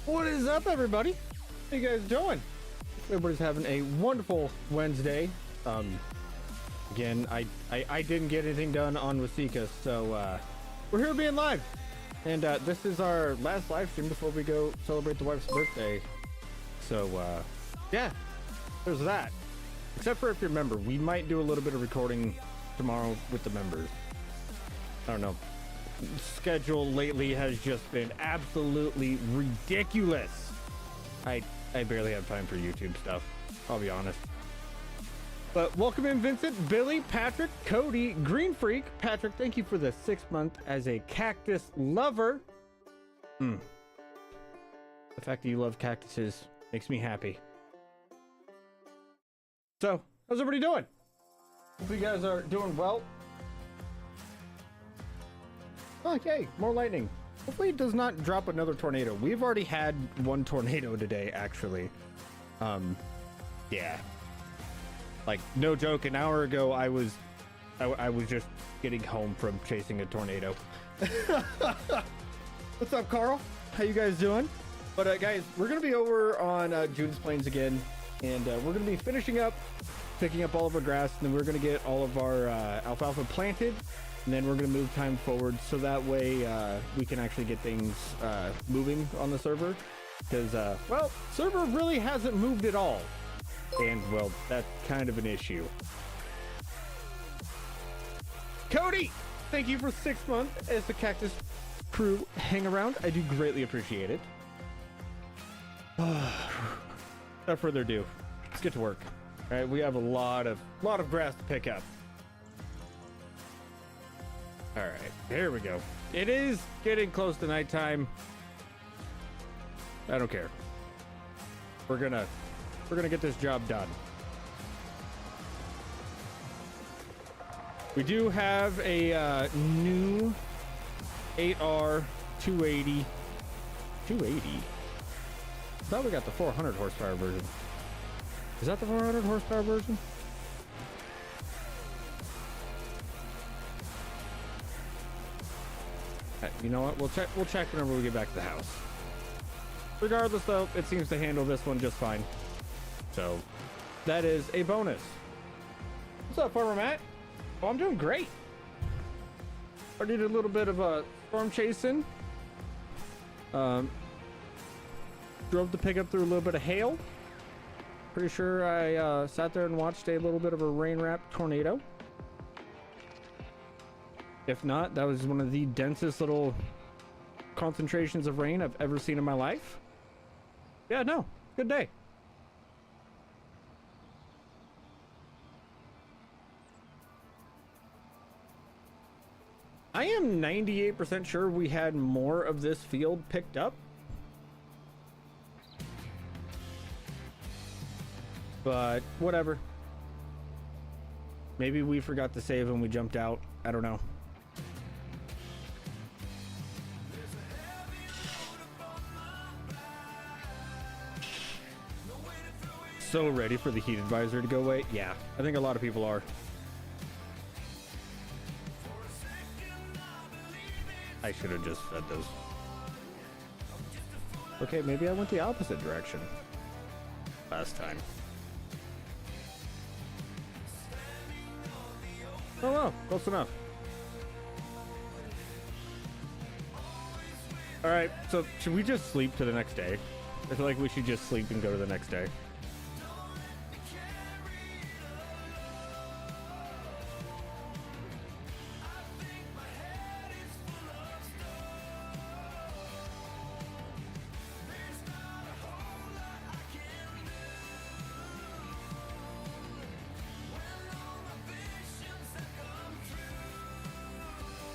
What is up, everybody? How you guys doing? Everybody's having a wonderful Wednesday. Again, I didn't get anything done on Wasika, so we're here being live, and this is our last live stream before we go celebrate the wife's birthday. So yeah, there's that. Except for if you remember, we might do a little bit of recording tomorrow with the members. I don't know. Schedule lately has just been absolutely ridiculous. I barely have time for YouTube stuff, I'll be honest. But welcome in Vincent, Billy, Patrick, Cody, Green Freak. Patrick, thank you for the 6 month as a cactus lover. The fact that you love cactuses makes me happy. So, how's everybody doing? Hope you guys are doing well. Okay, more lightning. Hopefully it does not drop another tornado. We've already had one tornado today, actually. Yeah. Like, no joke, an hour ago I was just getting home from chasing a tornado. What's up, Carl? How you guys doing? But guys, we're gonna be over on Judith Plains again, and we're gonna be finishing up, picking up all of our grass, and then we're gonna get all of our alfalfa planted. And then we're going to move time forward so that way we can actually get things moving on the server. Because, well, server really hasn't moved at all. And, well, that's kind of an issue. Cody, thank you for 6 months as the Cactus Crew hang around. I do greatly appreciate it. Without further ado, let's get to work. All right, we have a lot of grass to pick up. All right, there we go. It is getting close to nighttime. I don't care. We're gonna get this job done. We do have a new 8R 280. 280? I thought we got the 400 horsepower version. Is that the 400 horsepower version? You know what? We'll check whenever we get back to the house. Regardless, though, it seems to handle this one just fine. So, that is a bonus. What's up, Farmer Matt? Oh, I'm doing great. I did a little bit of a storm chasing. Drove to pick up through a little bit of hail. Pretty sure I sat there and watched a little bit of a rain-wrapped tornado. If not, that was one of the densest little concentrations of rain I've ever seen in my life. Yeah, no, good day. I am 98% sure we had more of this field picked up. But whatever. Maybe we forgot to save and we jumped out. I don't know. So ready for the heat advisor to go away. Yeah, I think a lot of people are. I should have just said those. Okay, maybe I went the opposite direction last time. Oh well, close enough. All right, so should we just sleep to the next day? I feel like we should just sleep and go to the next day.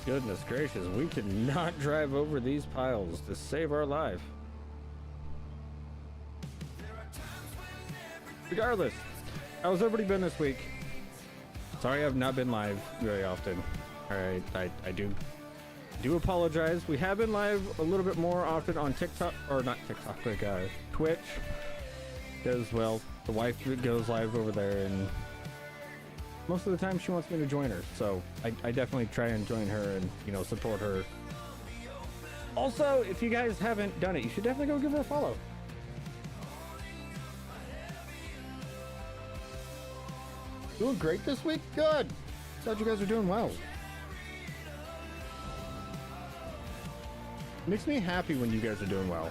Goodness gracious, we cannot drive over these piles to save our life. Regardless, how's everybody been this week? Sorry I've not been live very often. Alright, I do apologize. We have been live a little bit more often on TikTok, or not TikTok, like Twitch. Because, well, the wife goes live over there and most of the time she wants me to join her, so I definitely try and join her and, you know, support her Also, if you guys haven't done it, you should definitely go give her a follow. Doing great this week? Good. Glad you guys are doing well. Makes me happy when you guys are doing well.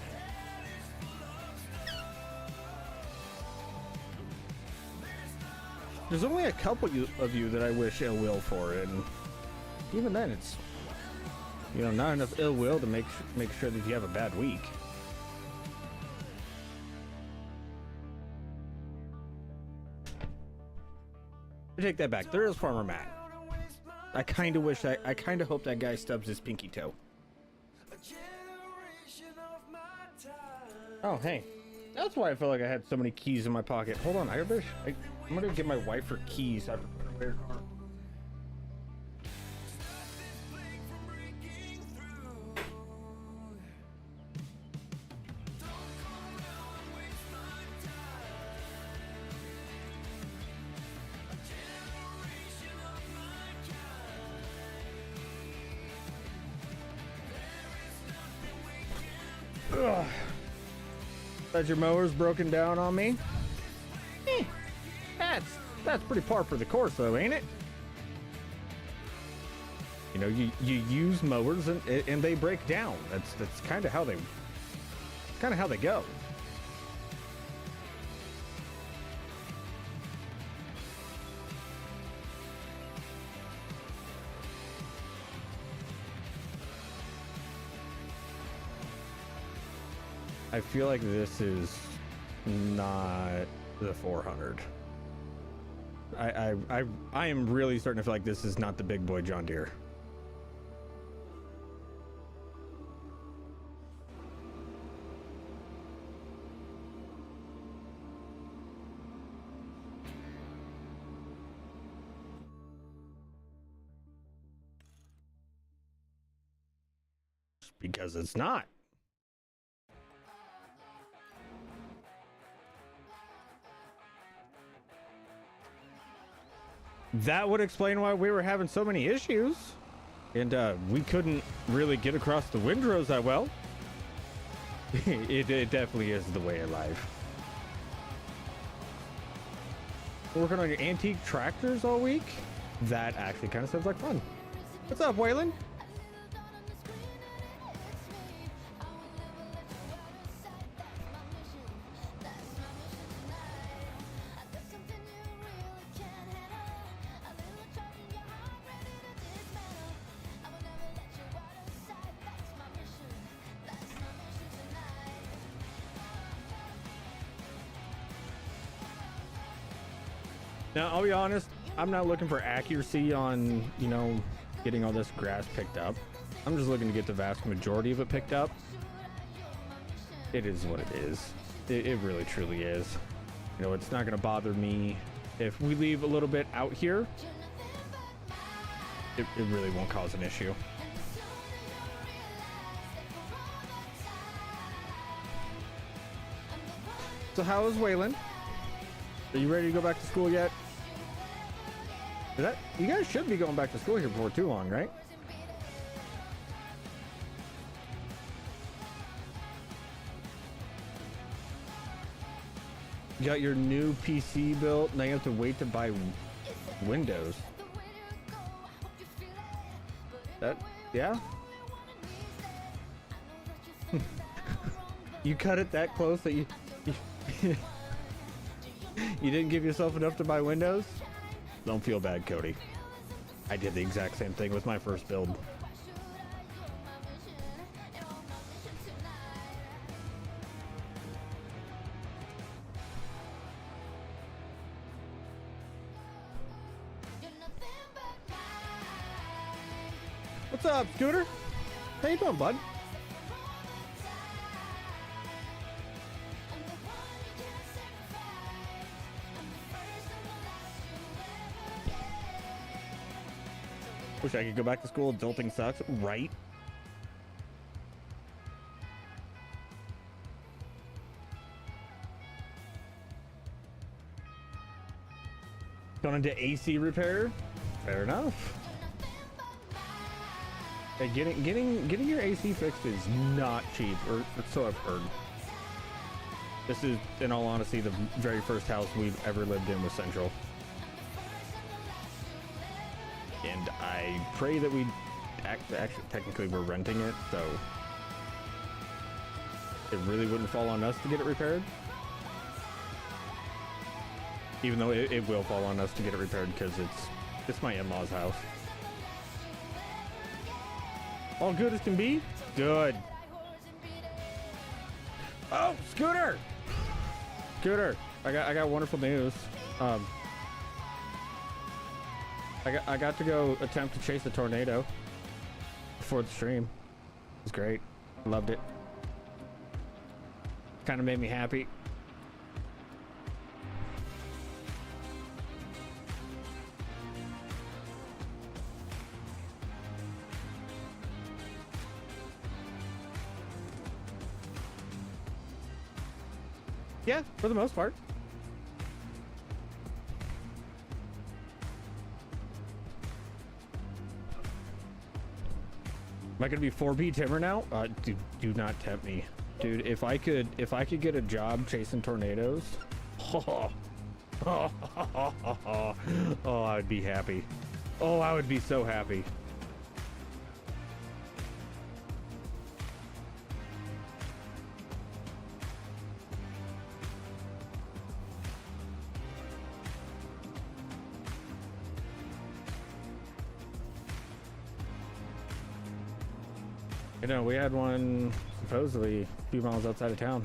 There's only a couple of you that I wish ill will for, and even then it's, you know, not enough ill will to make sure that you have a bad week. I take that back. There is Farmer Matt. I kind of wish I kind of hope that guy stubs his pinky toe. Oh, hey. That's why I felt like I had so many keys in my pocket. Hold on, I'm gonna get my wife her keys. I put her car. Ugh. That your mower's broken down on me? That's pretty par for the course though, ain't it? You know, you use mowers and they break down. That's kind of how they go. I feel like this is not the 400. I am really starting to feel like this is not the big boy John Deere. Because it's not. That would explain why we were having so many issues. And we couldn't really get across the windrows that well. It definitely is the way of life. Working on your antique tractors all week? That actually kind of sounds like fun. What's up, Waylon? Now, I'll be honest, I'm not looking for accuracy on, you know, getting all this grass picked up. I'm just looking to get the vast majority of it picked up. It is what it is. It really, truly is. You know, it's not going to bother me if we leave a little bit out here. It really won't cause an issue. So how is Waylon? Are you ready to go back to school yet? You guys should be going back to school here before too long, right? You got your new PC built, now you have to wait to buy Windows. Yeah? You cut it that close that you didn't give yourself enough to buy Windows? Don't feel bad, Cody. I did the exact same thing with my first build. What's up, Scooter? How you doing, bud? Wish I could go back to school. Adulting sucks, right? Going into AC repair? Fair enough. Hey, getting your AC fixed is not cheap, or so I've heard. This is, in all honesty, the very first house we've ever lived in was central. And I pray that we actually technically we're renting it, so it really wouldn't fall on us to get it repaired. Even though it will fall on us to get it repaired because it's my in-laws' house. All good as can be? Good. Oh, Scooter! Scooter, I got wonderful news. I got to go attempt to chase a tornado before the stream. It was great. Loved it. Kind of made me happy. Yeah, for the most part. Am I gonna be 4B timber now? Do not tempt me, dude. If I could get a job chasing tornadoes, oh, I'd be happy. Oh, I would be so happy. You know, we had one supposedly a few miles outside of town.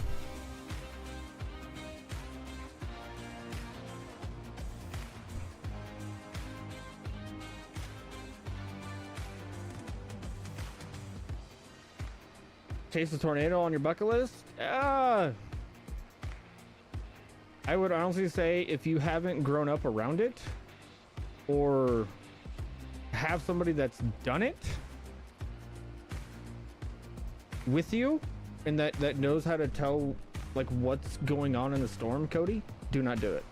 Chase a tornado on your bucket list? I would honestly say if you haven't grown up around it or have somebody that's done it with you and that knows how to tell like what's going on in the storm, Cody, do not do it.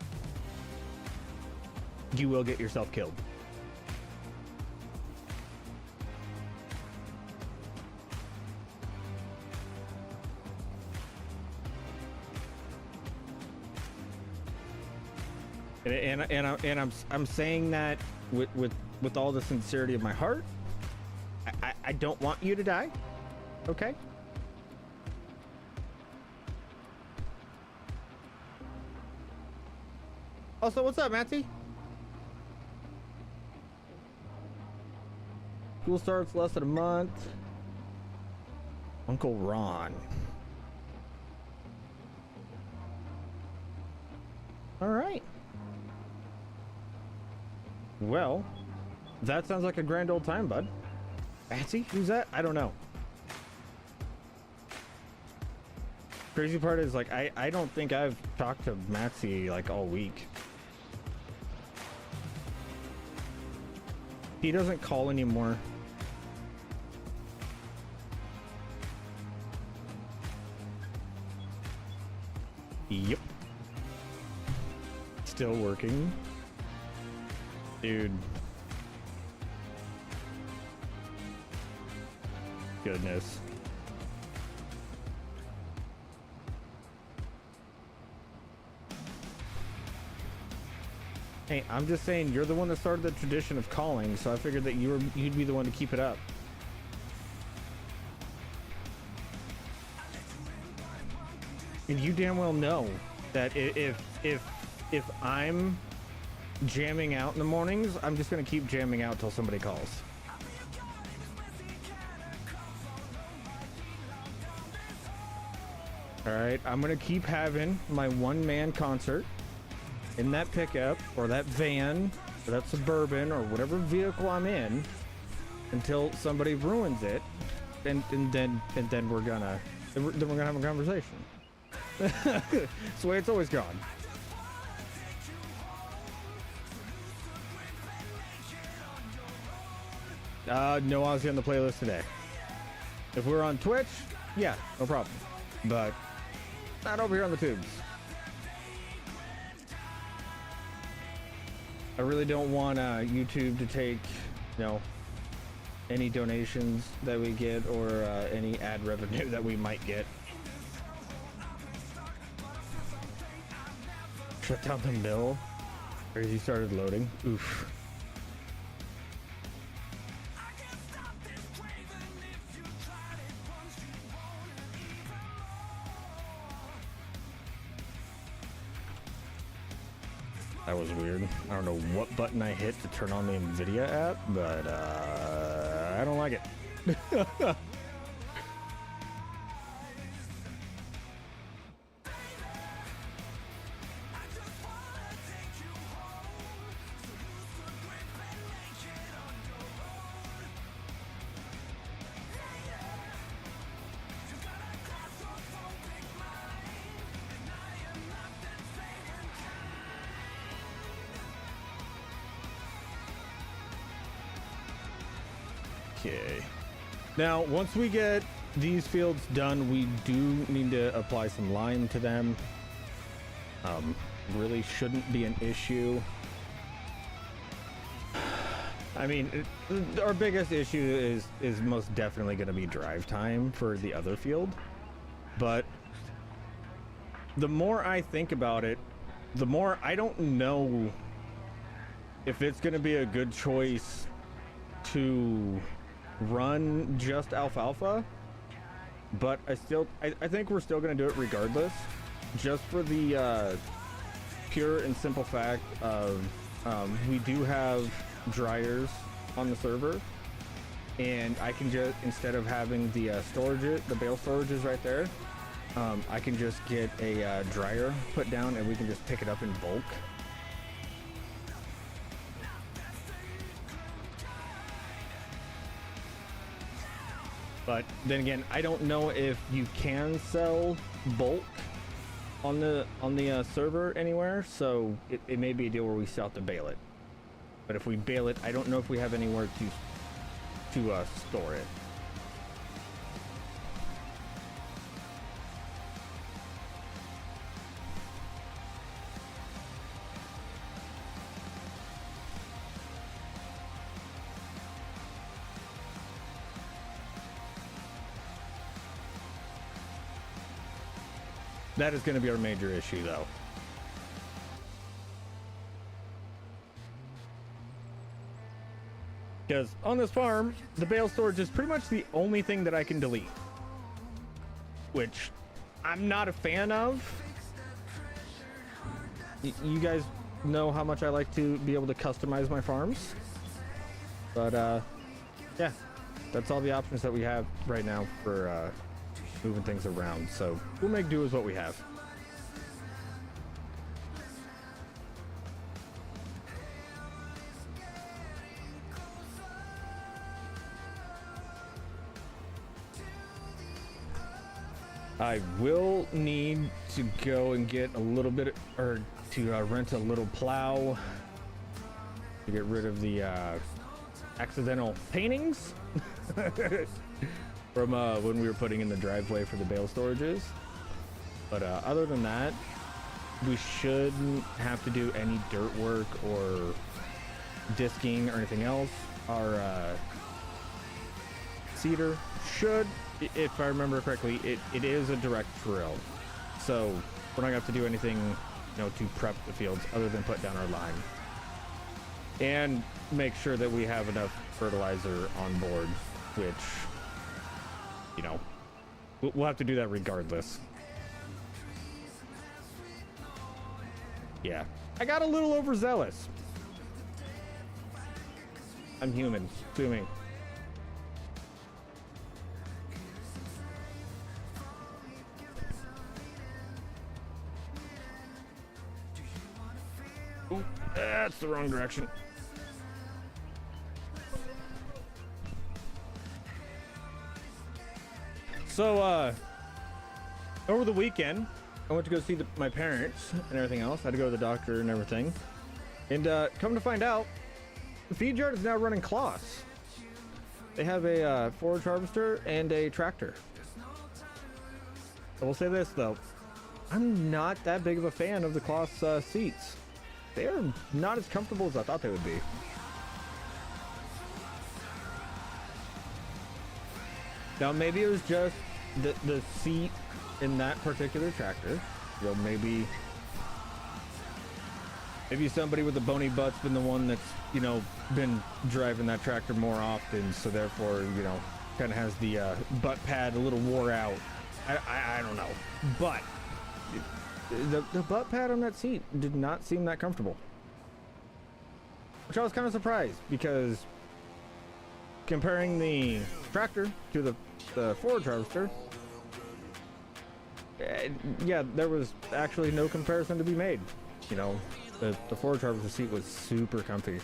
You will get yourself killed. And I'm saying that with all the sincerity of my heart. I don't want you to die. Okay. Also, what's up, Matty? School starts less than a month. Uncle Ron. All right. Well, that sounds like a grand old time, bud. Fancy? Who's that? I don't know. Crazy part is like I don't think I've talked to Maxie like all week. He doesn't call anymore. Yep. Still working. Dude. Goodness. Hey, I'm just saying you're the one that started the tradition of calling, so I figured that you'd be the one to keep it up. And you damn well know that if I'm jamming out in the mornings, I'm just gonna keep jamming out till somebody calls. All right, I'm gonna keep having my one-man concert in that pickup or that van or that Suburban or whatever vehicle I'm in until somebody ruins it, and then we're gonna have a conversation. It's the way it's always gone. No Ozzy on the playlist today. If we're on Twitch, yeah, no problem. But not over here on the tubes. I really don't want YouTube to take, you know, any donations that we get or any ad revenue that we might get. Shut down the mill. Or he started loading. Oof. That was weird. I don't know what button I hit to turn on the NVIDIA app, but I don't like it. Okay. Now, once we get these fields done, we do need to apply some lime to them. Really shouldn't be an issue. I mean, our biggest issue is most definitely going to be drive time for the other field. But the more I think about it, the more I don't know if it's going to be a good choice to run just alfalfa, but I think we're still going to do it regardless, just for the pure and simple fact of we do have dryers on the server, and I can just, instead of having the the bale storages right there, I can just get a dryer put down and we can just pick it up in bulk. But then again, I don't know if you can sell bulk on the server anywhere, so it may be a deal where we still have to bale it. But if we bale it, I don't know if we have anywhere to store it. That is going to be our major issue, though. Because on this farm, the bale storage is pretty much the only thing that I can delete, which I'm not a fan of. You guys know how much I like to be able to customize my farms. But, yeah, that's all the options that we have right now for moving things around, so we'll make do with what we have. I will need to go and get a little bit, or to rent a little plow to get rid of the accidental paintings from when we were putting in the driveway for the bale storages. But other than that, we shouldn't have to do any dirt work or disking or anything else. Our seeder should, if I remember correctly, it is a direct drill, so we're not gonna have to do anything, you know, to prep the fields other than put down our lime and make sure that we have enough fertilizer on board, which, you know, we'll have to do that regardless. Yeah, I got a little overzealous. I'm human, sue me. Ooh, that's the wrong direction. So, over the weekend, I went to go see my parents and everything else. I had to go to the doctor and everything. And come to find out, the feed yard is now running cloths. They have a forage harvester and a tractor. I will say this, though. I'm not that big of a fan of the cloth seats. They are not as comfortable as I thought they would be. Now maybe it was just the seat in that particular tractor. You know, maybe somebody with a bony butt's been the one that's, you know, been driving that tractor more often, so therefore, you know, kind of has the butt pad a little wore out. I don't know, but the butt pad on that seat did not seem that comfortable, which I was kind of surprised, because comparing the tractor to the forage harvester, yeah, there was actually no comparison to be made. You know, the forage harvester seat was super comfy.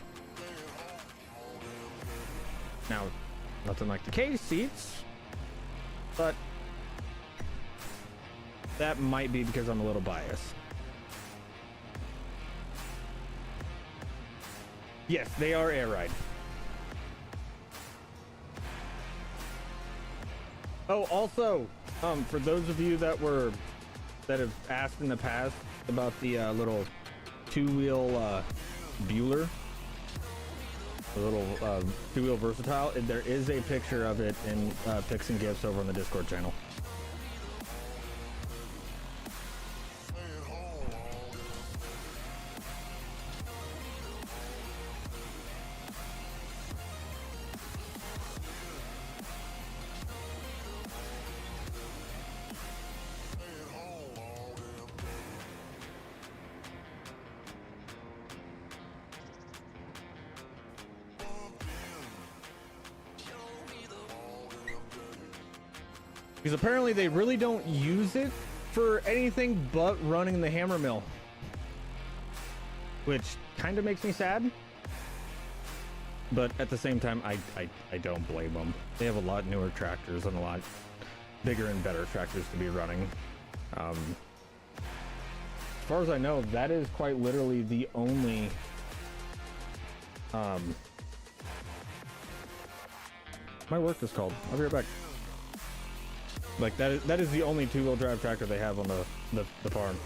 Now, nothing like the case seats, but that might be because I'm a little biased. Yes, they are air ride. Oh, also, for those of you that have asked in the past about the little two-wheel Bueller, the little two-wheel versatile, there is a picture of it in pics and gifs over on the Discord channel. Because apparently they really don't use it for anything but running the hammer mill, which kind of makes me sad. But at the same time, I don't blame them. They have a lot newer tractors and a lot bigger and better tractors to be running. As far as I know, that is quite literally the only my work is called. I'll be right back. Like that is the only two-wheel drive tractor they have on the farm.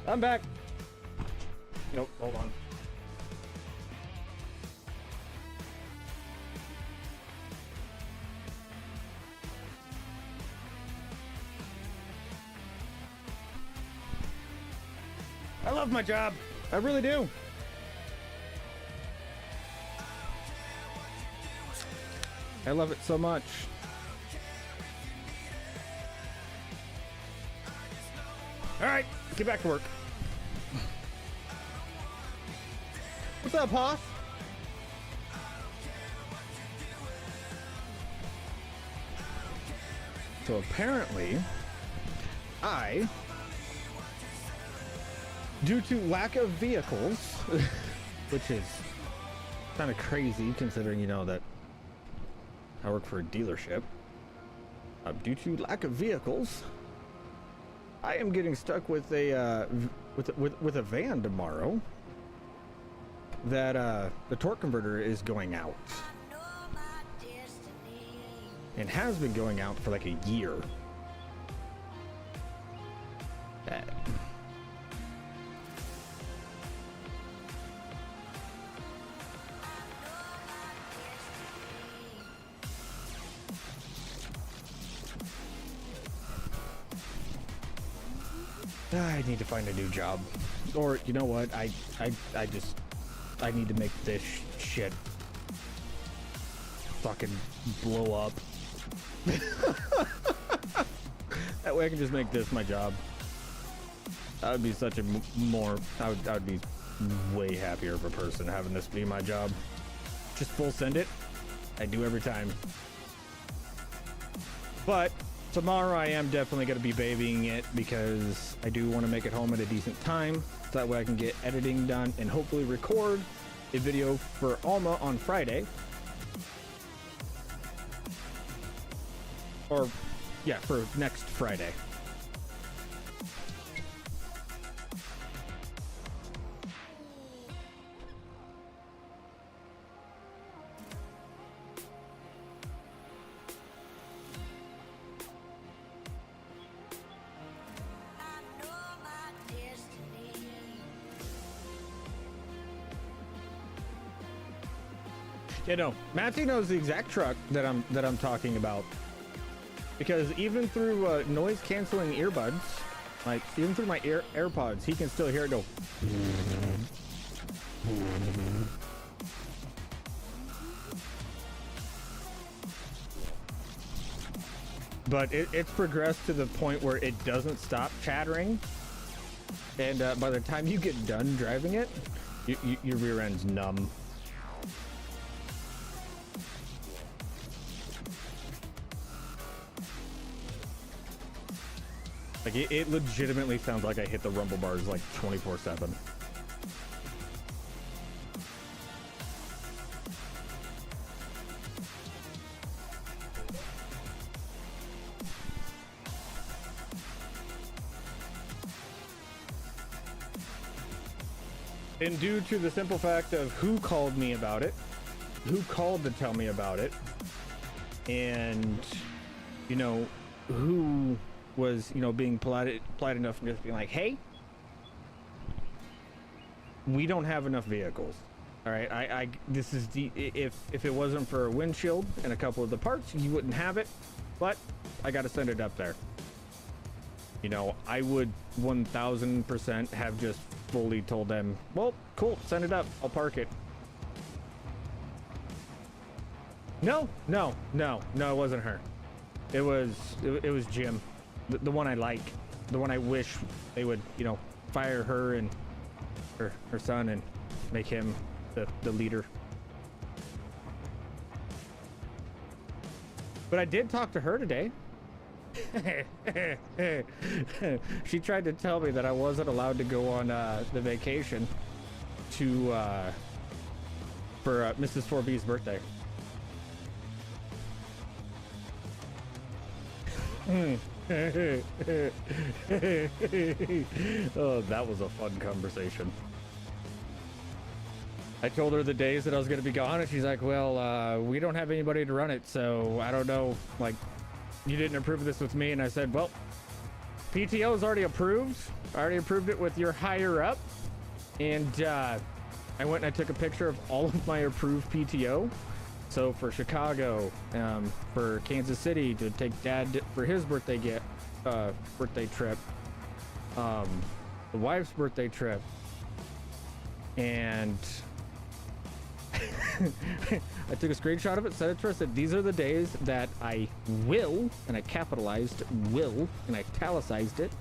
I'm back. Nope, hold on. I love my job. I really do. I love it so much. All right, get back to work. What's up, Hoss? So apparently, due to lack of vehicles, which is kind of crazy considering, you know, that I work for a dealership. Due to lack of vehicles, I am getting stuck with a with a van tomorrow. That the torque converter is going out, and has been going out for like a year. I need to find a new job, or you know what? I need to make this shit fucking blow up. That way I can just make this my job. That would be such a I would be way happier of a person having this be my job. Just full send it. I do every time. But tomorrow I am definitely going to be babying it because I do want to make it home at a decent time. So that way I can get editing done and hopefully record a video for Alma on Friday. Or, yeah, for next Friday. You know, Matthew knows the exact truck that I'm talking about, because even through noise canceling earbuds, like even through my AirPods, he can still hear it go. But it's progressed to the point where it doesn't stop chattering, and by the time you get done driving it, your rear end's numb. Like, it legitimately sounds like I hit the rumble bars like 24/7. And due to the simple fact of who called me about it, who called to tell me about it, and, you know, who was, you know, being polite enough and just being like, hey, we don't have enough vehicles. All right, this is if it wasn't for a windshield and a couple of the parts, you wouldn't have it, but I got to send it up there. You know, I would 1000% have just fully told them, well, cool, send it up, I'll park it. No, it wasn't her. It was Jim. The one I like, the one I wish they would, you know, fire her and her son and make him the leader. But I did talk to her today. She tried to tell me that I wasn't allowed to go on the vacation to for Mrs. 4B's birthday. Oh, that was a fun conversation. I told her the days that I was going to be gone, and she's like, well, we don't have anybody to run it, so I don't know, like, you didn't approve this with me. And I said, well, PTO is already approved. I already approved it with your higher up. And I went and I took a picture of all of my approved PTO. So for Chicago, for Kansas City to take dad for his birthday trip, the wife's birthday trip, and I took a screenshot of it, sent it to her, said these are the days that I will, and I capitalized will, and I italicized it,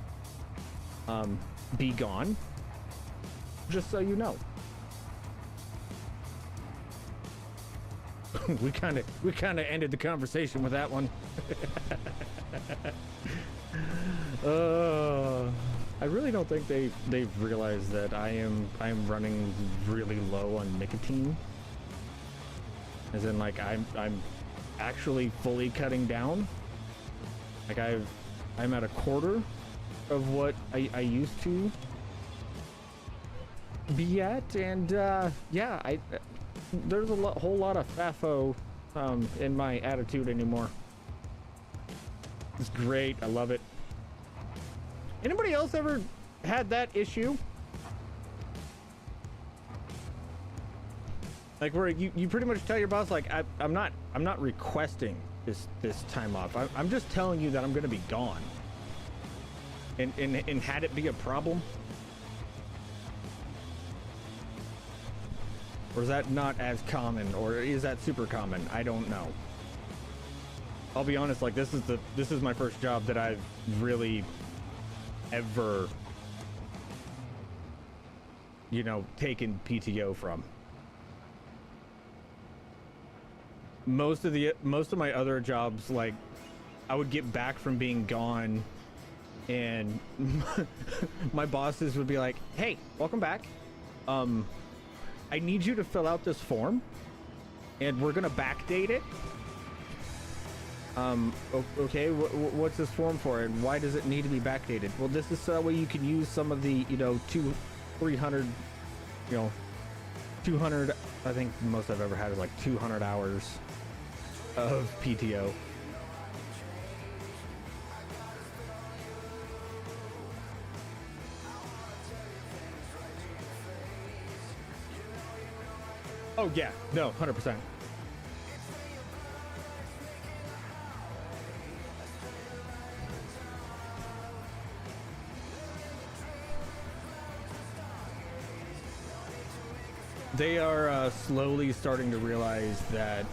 be gone, just so you know. we kind of ended the conversation with that one. I really don't think they've realized that I am running really low on nicotine. As in, like, I'm actually fully cutting down. Like I'm at a quarter of what I used to be at, and yeah, there's a whole lot of FAFO in my attitude anymore. It's great. I love it. Anybody else ever had that issue? Like where you pretty much tell your boss, like, I'm not requesting this time off. I'm just telling you that I'm gonna be gone. And had it be a problem? Or is that not as common, or is that super common? I don't know. I'll be honest, like this is my first job that I've really ever, you know, taken PTO from. Most of my other jobs, like, I would get back from being gone and my bosses would be like, "Hey, welcome back. I need you to fill out this form and we're gonna backdate it." Okay, what's this form for and why does it need to be backdated? Well, this is so that way you can use some of the, you know, 300, you know, 200, I think most I've ever had is like 200 hours of PTO. Oh yeah, no, 100%. They are slowly starting to realize that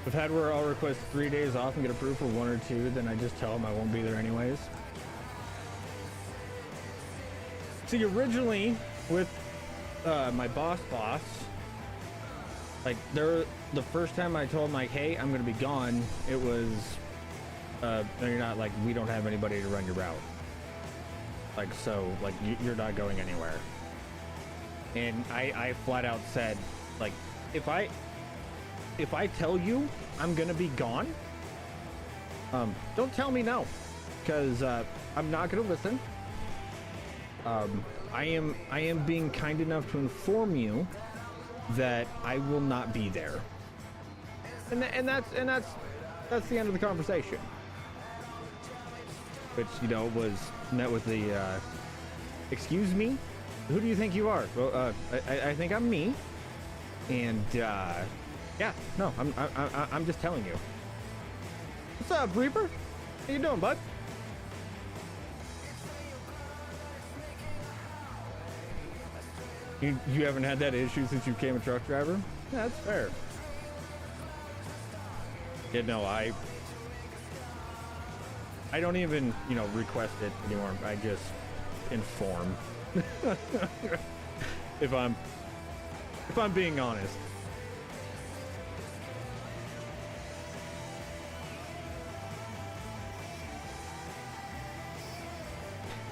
I've had where I'll request 3 days off and get approved for 1 or 2, then I just tell them I won't be there anyways. See, originally with my boss, like the first time I told him, like, hey, I'm gonna be gone, it was no, you're not, like, we don't have anybody to run your route, like, so, like, you're not going anywhere. And I flat out said, like, if I tell you I'm gonna be gone, don't tell me no, because I'm not gonna listen. I am being kind enough to inform you that I will not be there, and that's the end of the conversation. Which, you know, was met with the excuse me, who do you think you are? Well, I think I'm me, and yeah, no, I'm just telling you. What's up, Reaper? How you doing, bud? You haven't had that issue since you became a truck driver? Yeah, that's fair. Yeah, no, I don't even, you know, request it anymore. I just inform. if I'm being honest.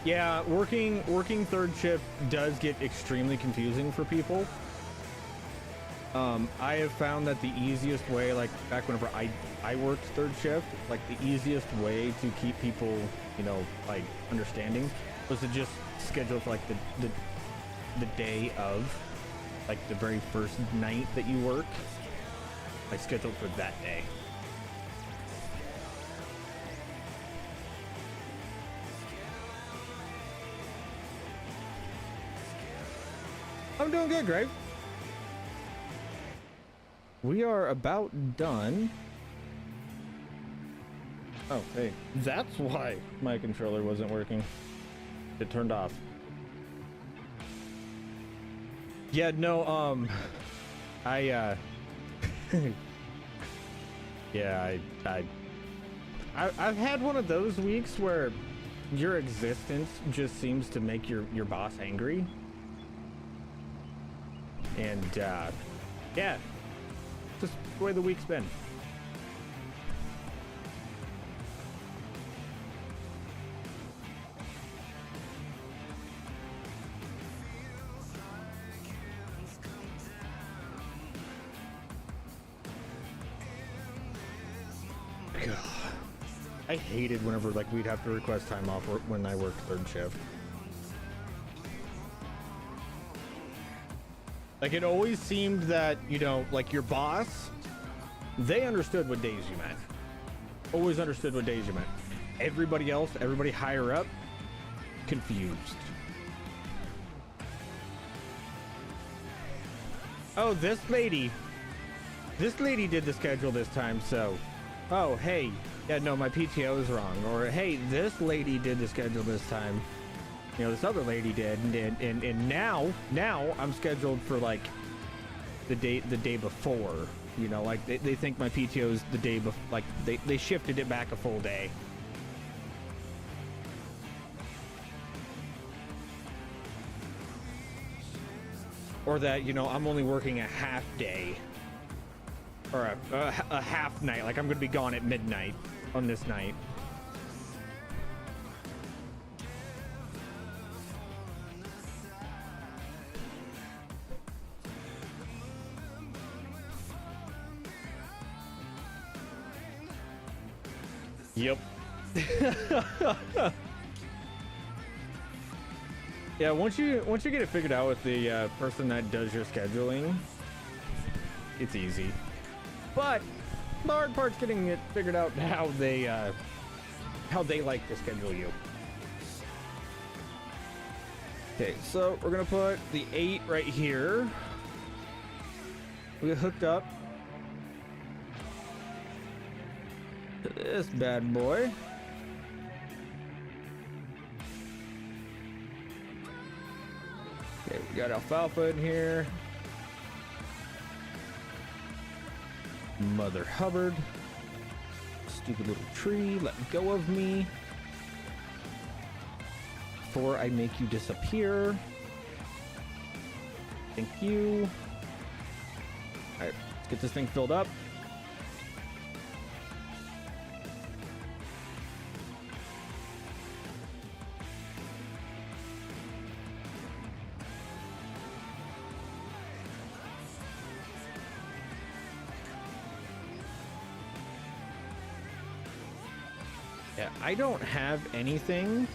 Yeah, working third shift does get extremely confusing for people. I have found that the easiest way, like back whenever I worked third shift, like the easiest way to keep people, you know, like understanding Was it just scheduled for like the day of, like the very first night that you work? Like scheduled for that day. I'm doing good, Greg. We are about done. Oh, hey, that's why my controller wasn't working. It turned off. Yeah, no, yeah, I've had one of those weeks where your existence just seems to make your boss angry. And, yeah, just the way the week's been. God, I hated whenever like we'd have to request time off when I worked third shift. Like it always seemed that, you know, like your boss, they understood what days you meant. Always understood what days you meant. Everybody else, everybody higher up, confused. Oh, this lady did the schedule this time, so. Oh, hey, yeah, no, my PTO is wrong. Or, hey, this lady did the schedule this time. You know, this other lady did, and now I'm scheduled for like the day before. You know, like they think my PTO is the day before. Like they shifted it back a full day. Or that, you know, I'm only working a half day. Or a half night, like I'm gonna be gone at midnight on this night. Yep. Yeah, once you get it figured out with the person that does your scheduling, it's easy. But the hard part's getting it figured out how they like to schedule you. Okay, so we're gonna put the 8 right here. We get hooked up to this bad boy. Okay, we got Alfalfa in here. Mother Hubbard. Stupid little tree, let go of me before I make you disappear. Thank you. Alright, let's get this thing filled up. Yeah, I don't have anything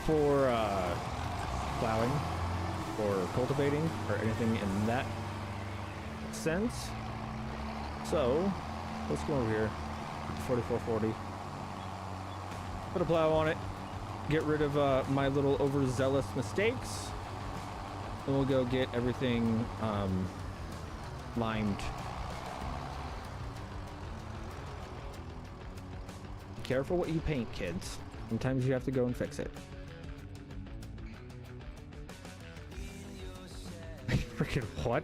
for plowing or cultivating or anything in that sense. So let's go over here. 4440. Put a plow on it. Get rid of my little overzealous mistakes. Then we'll go get everything limed. Careful what you paint, kids. Sometimes you have to go and fix it. Freaking what?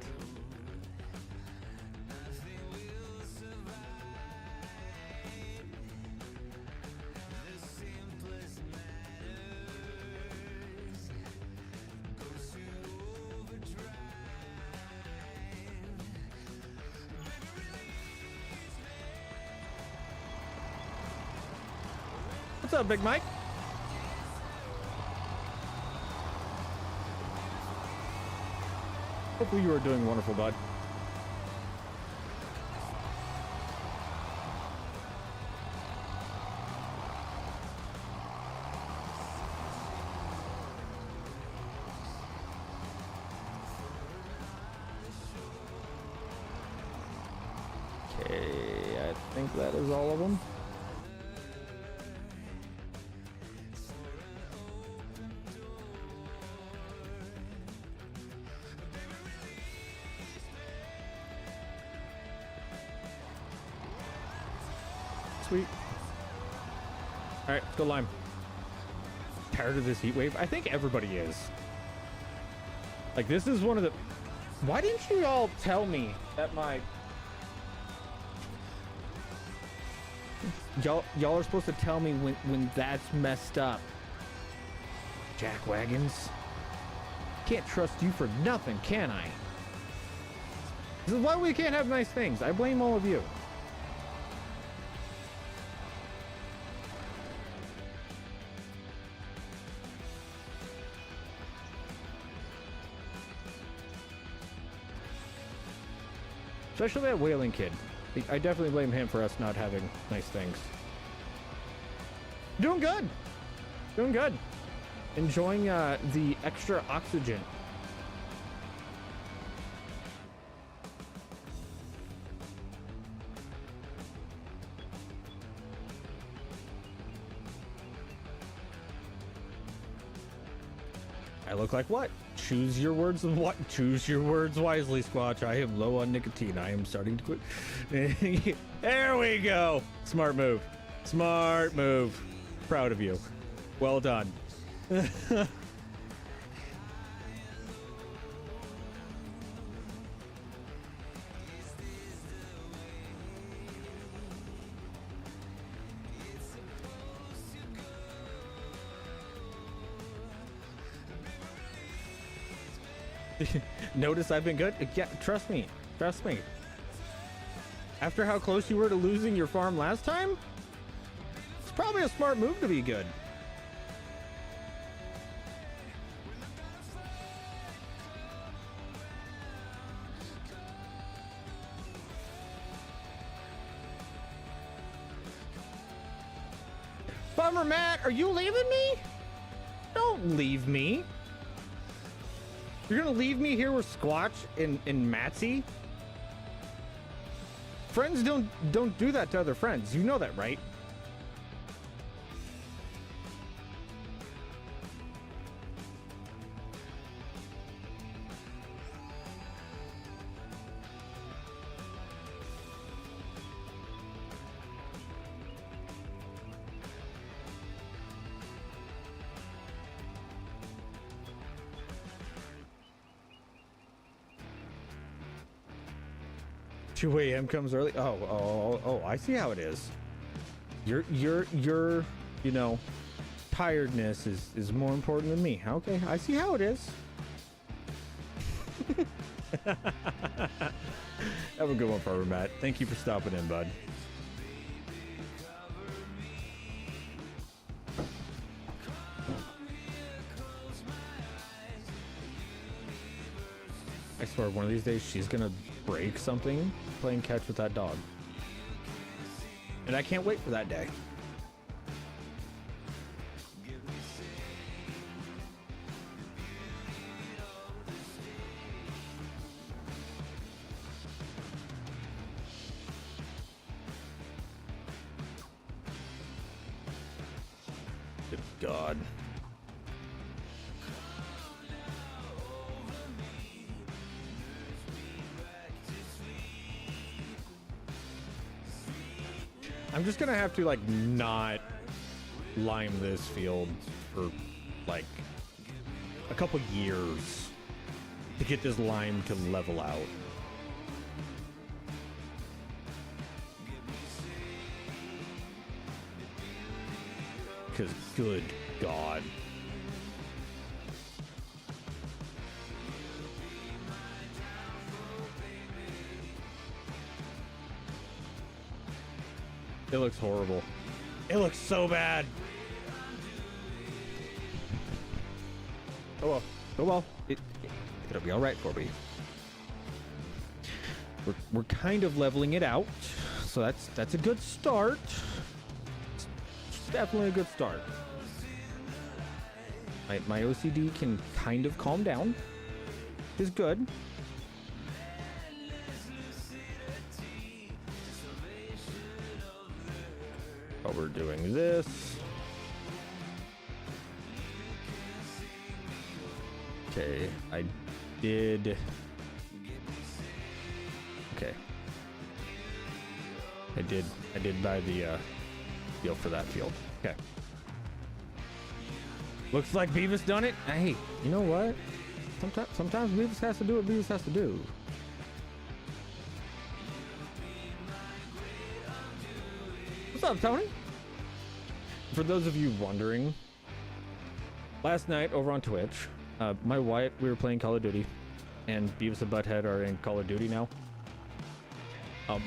What's up, Big Mike? Hopefully you are doing wonderful, bud. I think that is all of them. Sweet. All right, let's go lime. Tired of this heat wave? I think everybody is. Like, this is one of the... Why didn't you all tell me that my... Y'all are supposed to tell me when that's messed up. Jack wagons. Can't trust you for nothing, can I? This is why we can't have nice things. I blame all of you. Especially that whaling kid. I definitely blame him for us not having nice things. Doing good. Doing good. Enjoying the extra oxygen. I look like what? Choose your words of what? Choose your words wisely, Squatch. I am low on nicotine. I am starting to quit. There we go. Smart move. Smart move. Proud of you. Well done. Notice I've been good? Yeah, trust me. Trust me. After how close you were to losing your farm last time, it's probably a smart move to be good. Bummer Matt, are you leaving me? Don't leave me. You're gonna leave me here with Squatch and Matsy? Friends don't do that to other friends. You know that, right? Two a.m. comes early. Oh, I see how it is. Your you know, tiredness is more important than me. Okay, I see how it is. Have a good one, Farmer Matt. Thank you for stopping in, bud. I swear one of these days she's gonna break something playing catch with that dog. And I can't wait for that day. Good God. I'm just gonna have to like not lime this field for like a couple years to get this lime to level out. Because good God. It looks horrible. It looks so bad. Oh well. Oh well. It'll be all right for me. We're kind of leveling it out, so that's a good start. It's definitely a good start. My OCD can kind of calm down. Is good. we're doing this. Okay, I did. Okay. I did buy the deal for that field. Okay. Looks like Beavis done it. Hey, you know what? Sometimes Beavis has to do what Beavis has to do. What's up, Tony? For those of you wondering, last night over on Twitch, my wife, we were playing Call of Duty, and Beavis and Butthead are in Call of Duty now.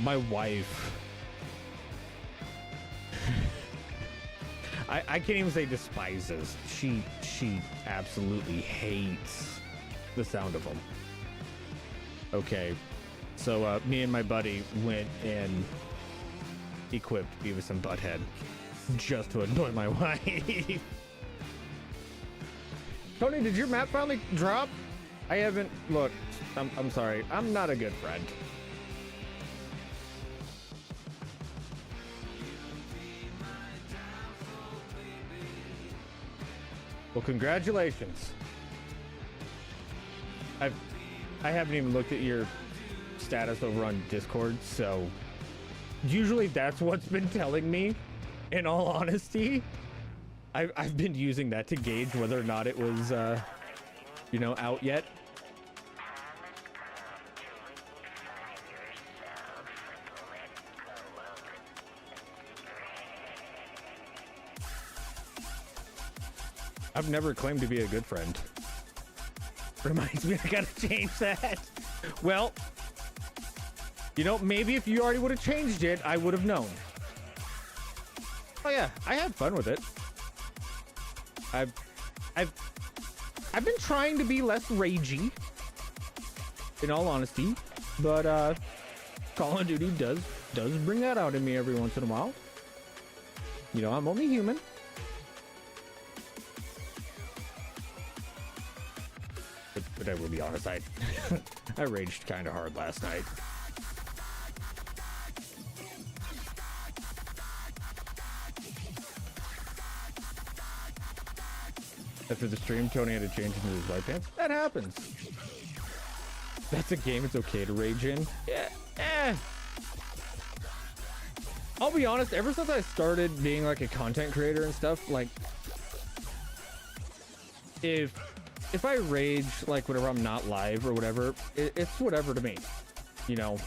My wife, I can't even say despises. She absolutely hates the sound of them. Okay, so me and my buddy went and equipped Beavis and Butthead just to annoy my wife. Tony, did your map finally drop? I haven't looked. I'm sorry. I'm not a good friend. Well, congratulations. I haven't even looked at your status over on Discord, so usually that's what's been telling me. In all honesty, I've been using that to gauge whether or not it was, you know, out yet. I've never claimed to be a good friend. Reminds me, I gotta change that. Well, you know, maybe if you already would have changed it, I would have known. Oh yeah, I had fun with it. I've been trying to be less ragey, in all honesty, but Call of Duty does bring that out in me every once in a while. You know, I'm only human. But I will be honest, I raged kind of hard last night. After the stream, Tony had to change into his white pants. That happens. That's a game it's okay to rage in. Yeah. I'll be honest, ever since I started being like a content creator and stuff, like if I rage like whenever I'm not live or whatever, it's whatever to me. You know,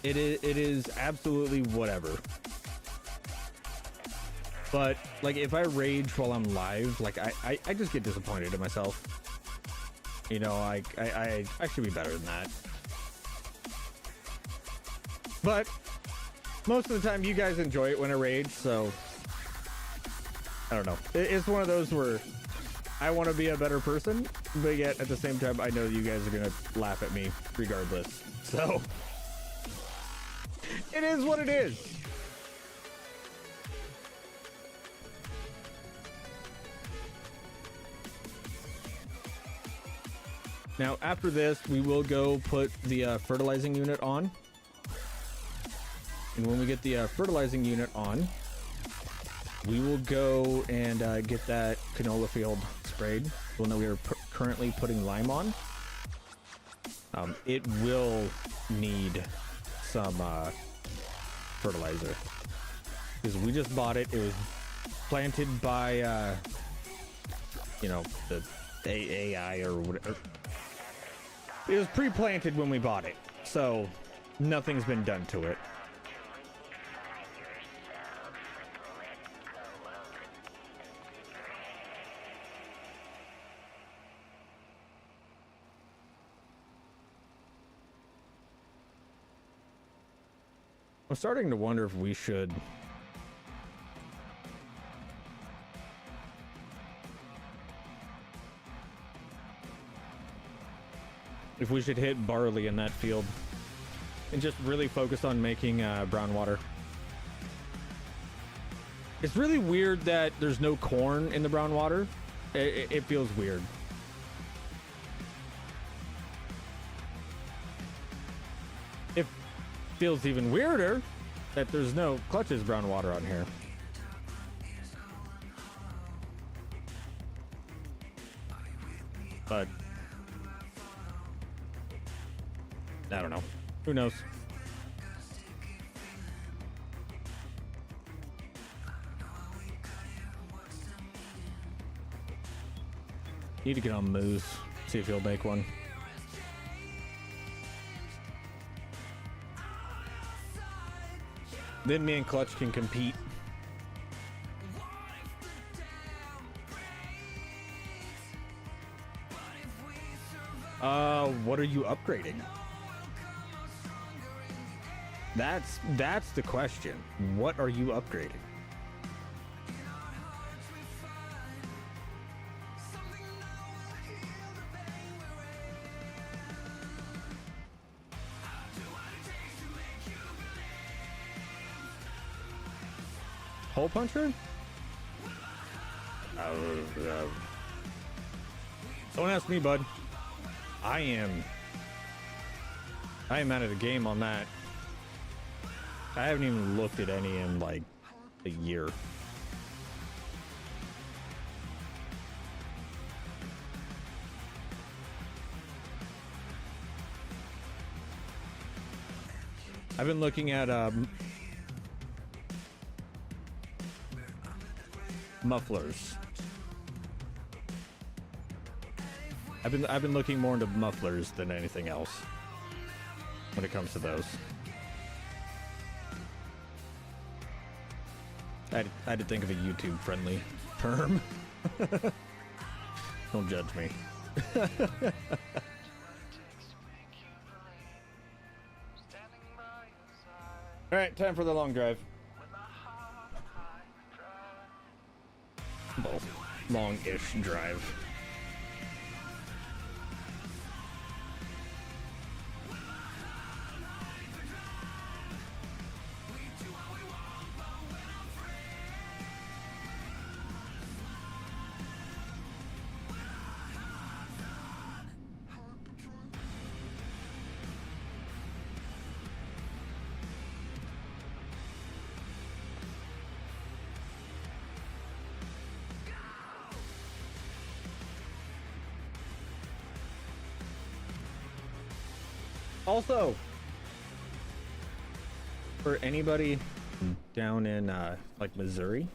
it is absolutely whatever. But like if I rage while I'm live, like I just get disappointed in myself. You know, I should be better than that. But most of the time you guys enjoy it when I rage, so I don't know. It's one of those where I want to be a better person, but yet at the same time I know you guys are gonna laugh at me regardless. So it is what it is. Now after this, we will go put the fertilizing unit on. And when we get the fertilizing unit on, we will go and get that canola field sprayed. The one that we are currently putting lime on. It will need some fertilizer. Because we just bought it. It was planted by, you know, the AI or whatever. It was pre-planted when we bought it, so nothing's been done to it. I'm starting to wonder if we should hit barley in that field and just really focus on making brown water. It's really weird that there's no corn in the brown water. It feels weird. It feels even weirder that there's no clutches brown water on here. But I don't know. Who knows? Need to get on Moose, see if he'll make one. Then me and Clutch can compete. What are you upgrading? That's the question. What are you upgrading? Hole puncher? Don't ask me, bud. I am out of the game on that. I haven't even looked at any in like a year. I've been looking at mufflers. I've been looking more into mufflers than anything else when it comes to those. I had to think of a YouTube friendly term. Don't judge me. All right, time for the long drive. Well, long-ish drive. Also, for anybody down in like Missouri,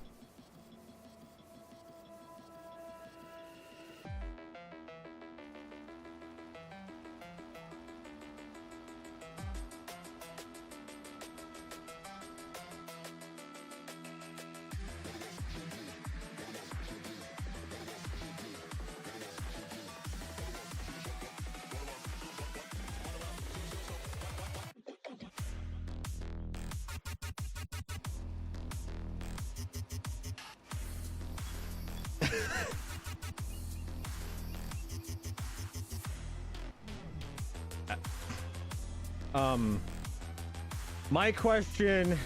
my question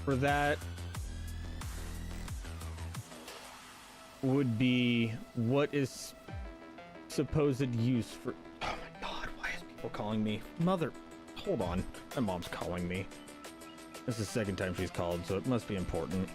for that would be, what is supposed use for... Oh my god, why is people calling me? Mother... Hold on. My mom's calling me. This is the second time she's called, so it must be important.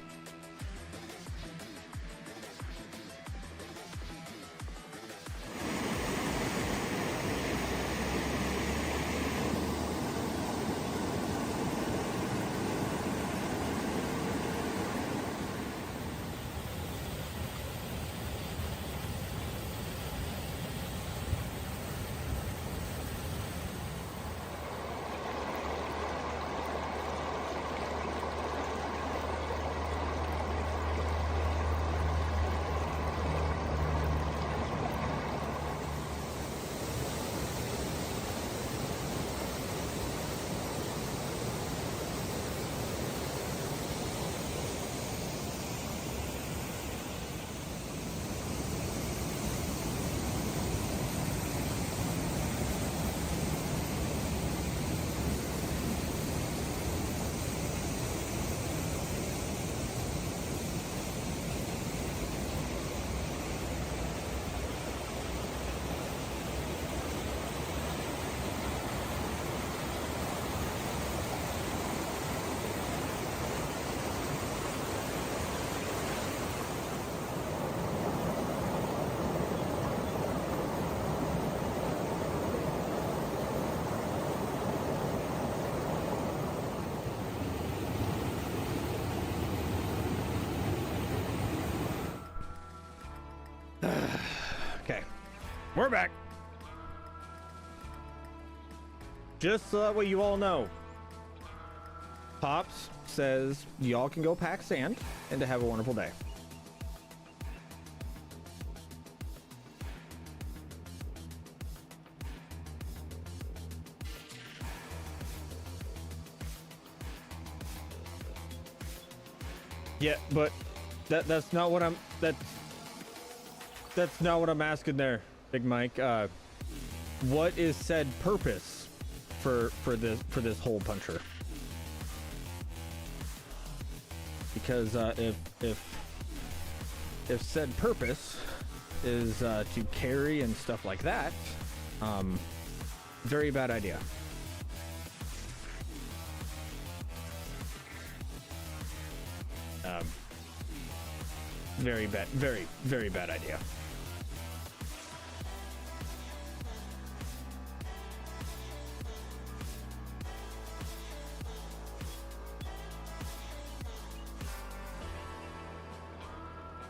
We're back. Just so that way you all know, Pops says y'all can go pack sand and to have a wonderful day. Yeah, but that's not what I'm that's not what I'm asking there, Big Mike. What is said purpose for this hole puncher? Because if said purpose is to carry and stuff like that, very bad idea. Very bad idea.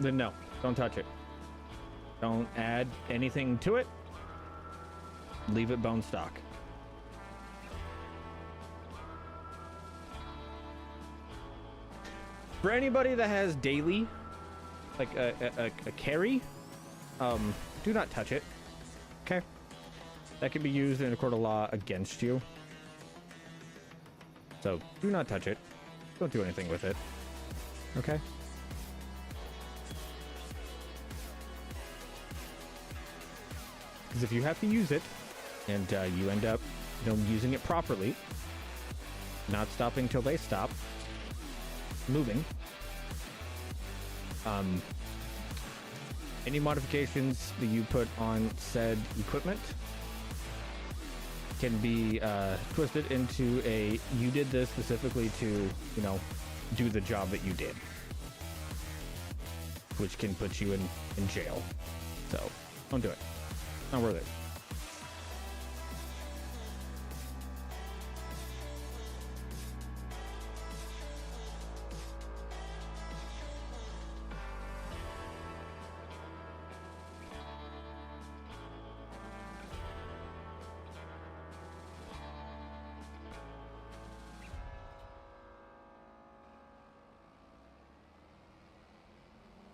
Then no, don't touch it. Don't add anything to it. Leave it bone stock. For anybody that has daily, like a carry, do not touch it. Okay? That can be used in a court of law against you. So do not touch it. Don't do anything with it. Okay? Because if you have to use it and you end up, using it properly, not stopping till they stop moving, any modifications that you put on said equipment can be twisted into a you did this specifically to do the job that you did, which can put you in jail. So don't do it. Not worth it.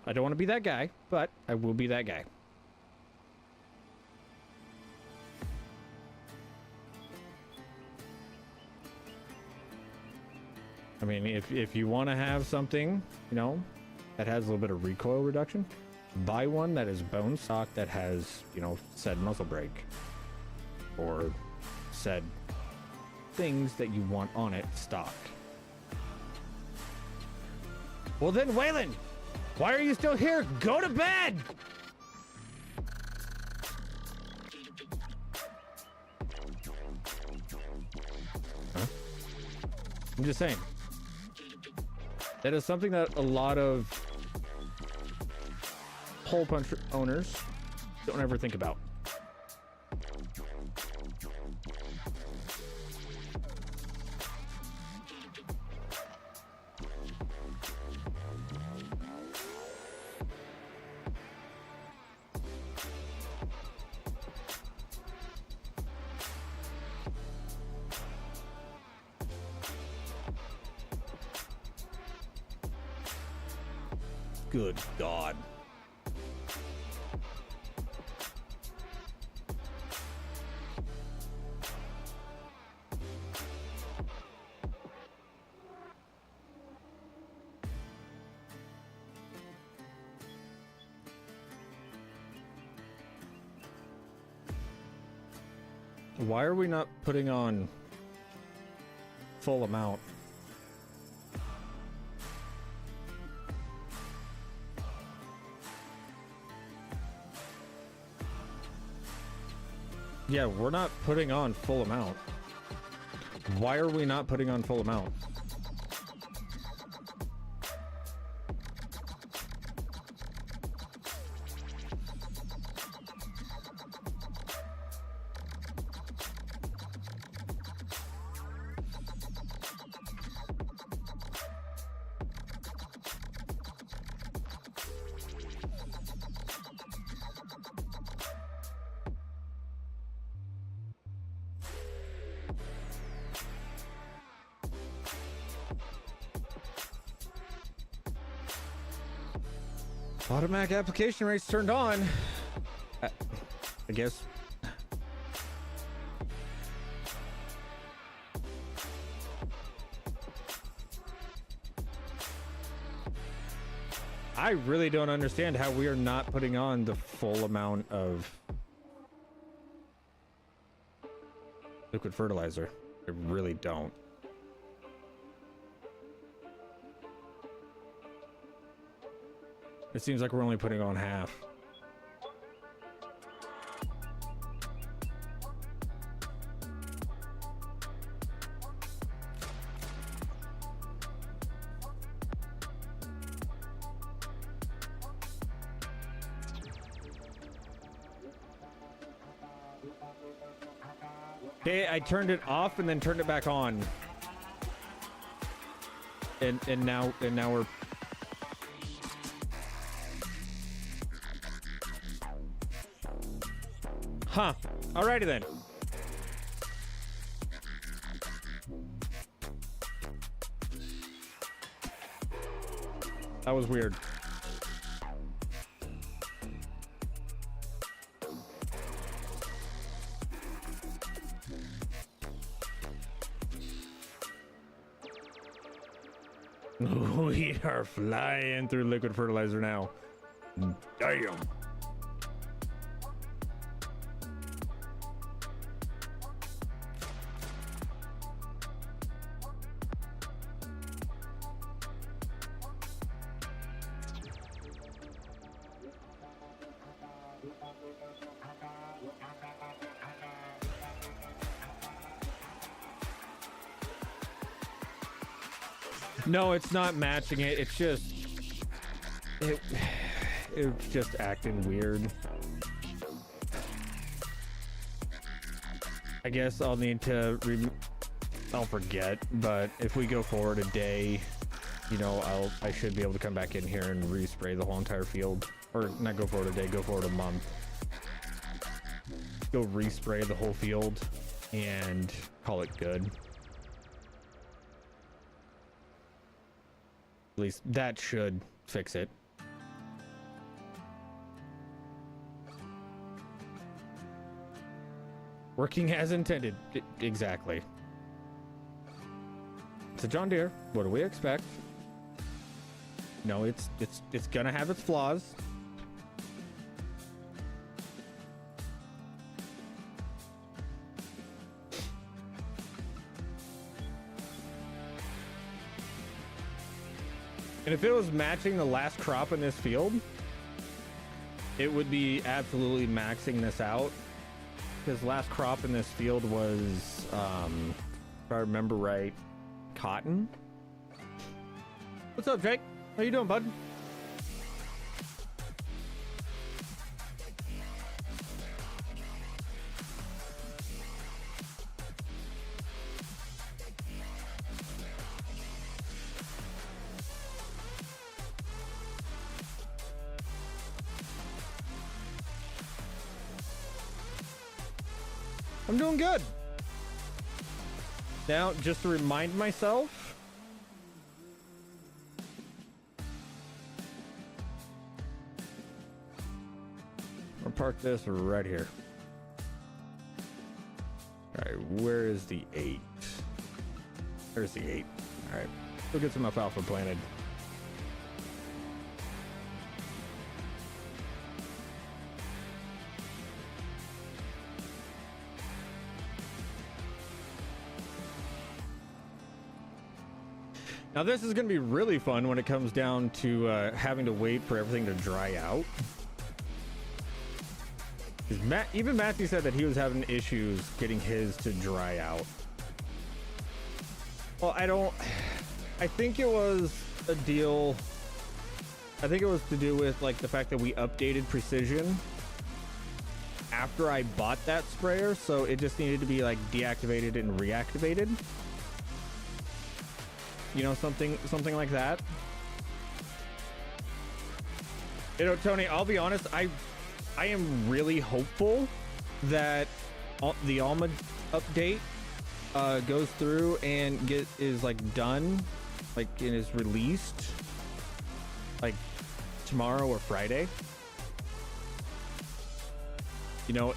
I don't want to be that guy, but I will be that guy. I mean, if you want to have something, that has a little bit of recoil reduction, buy one that is bone stock that has, said muzzle brake or said things that you want on it stock. Well then, Waylon, why are you still here? Go to bed! Huh? I'm just saying. That is something that a lot of hole punch owners don't ever think about. Good God. Why are we not putting on full amount? Yeah, we're not putting on full amount. Why are we not putting on full amount? Automatic application rates turned on. I guess. I really don't understand how we are not putting on the full amount of liquid fertilizer. I really don't. It seems like we're only putting on half. Okay, I turned it off and then turned it back on. And now we're huh. Alrighty then. That was weird. We are flying through liquid fertilizer now. Damn. No, it's not matching it. It's just it's just acting weird. I guess I'll need to I'll forget, but if we go forward a day, you know, I should be able to come back in here and respray the whole entire field. Or not go forward a day, go forward a month. Go respray the whole field and call it good. At least that should fix it. Working as intended. Exactly. It's a John Deere. What do we expect? No, it's gonna have its flaws. And if it was matching the last crop in this field, it would be absolutely maxing this out. Because last crop in this field was, if I remember right, cotton. What's up, Jake? How you doing, bud? I'm doing good. Now, just to remind myself, I'll park this right here. All right, where is the 8? There's the 8. All right, we'll get some alfalfa planted. Now this is going to be really fun when it comes down to having to wait for everything to dry out. Even Matthew said that he was having issues getting his to dry out. Well, I think it was a deal. I think it was to do with like the fact that we updated precision after I bought that sprayer, so it just needed to be like deactivated and reactivated. You know, something like that. You know, Tony, I'll be honest, I am really hopeful that the Alma update goes through and is like done, like, and is released like tomorrow or Friday. You know,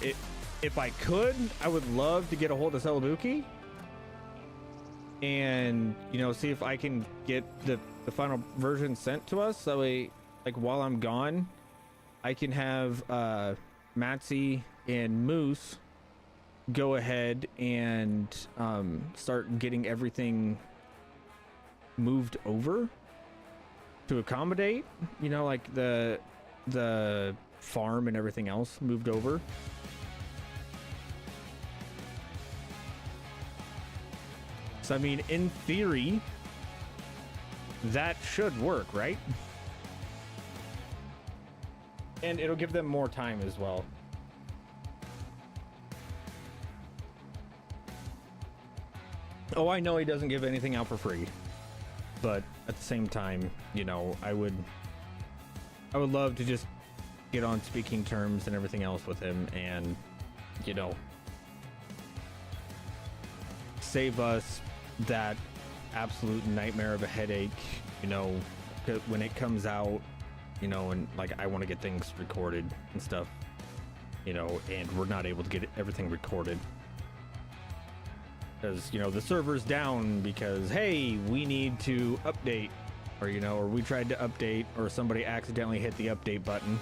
if I could, I would love to get a hold of Celebuki and, you know, see if I can get the final version sent to us. So like while I'm gone, I can have Matsy and Moose go ahead and start getting everything moved over to accommodate, you know, like the farm and everything else moved over. So I mean, in theory, that should work, right? And it'll give them more time as well. Oh, I know he doesn't give anything out for free, but at the same time, you know, I would love to just get on speaking terms and everything else with him, and, you know, save us that absolute nightmare of a headache, you know, when it comes out, you know, and like I want to get things recorded and stuff, you know, and we're not able to get everything recorded because, you know, the server's down because, hey, we need to update, or, you know, or we tried to update, or somebody accidentally hit the update button,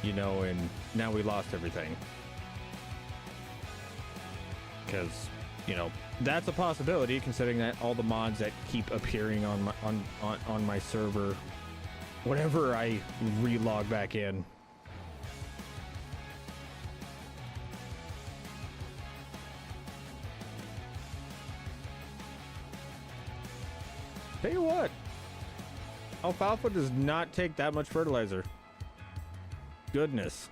you know, and now we lost everything. Because, you know, that's a possibility, considering that all the mods that keep appearing on my server whenever I relog back in. Tell you what, alfalfa does not take that much fertilizer. Goodness.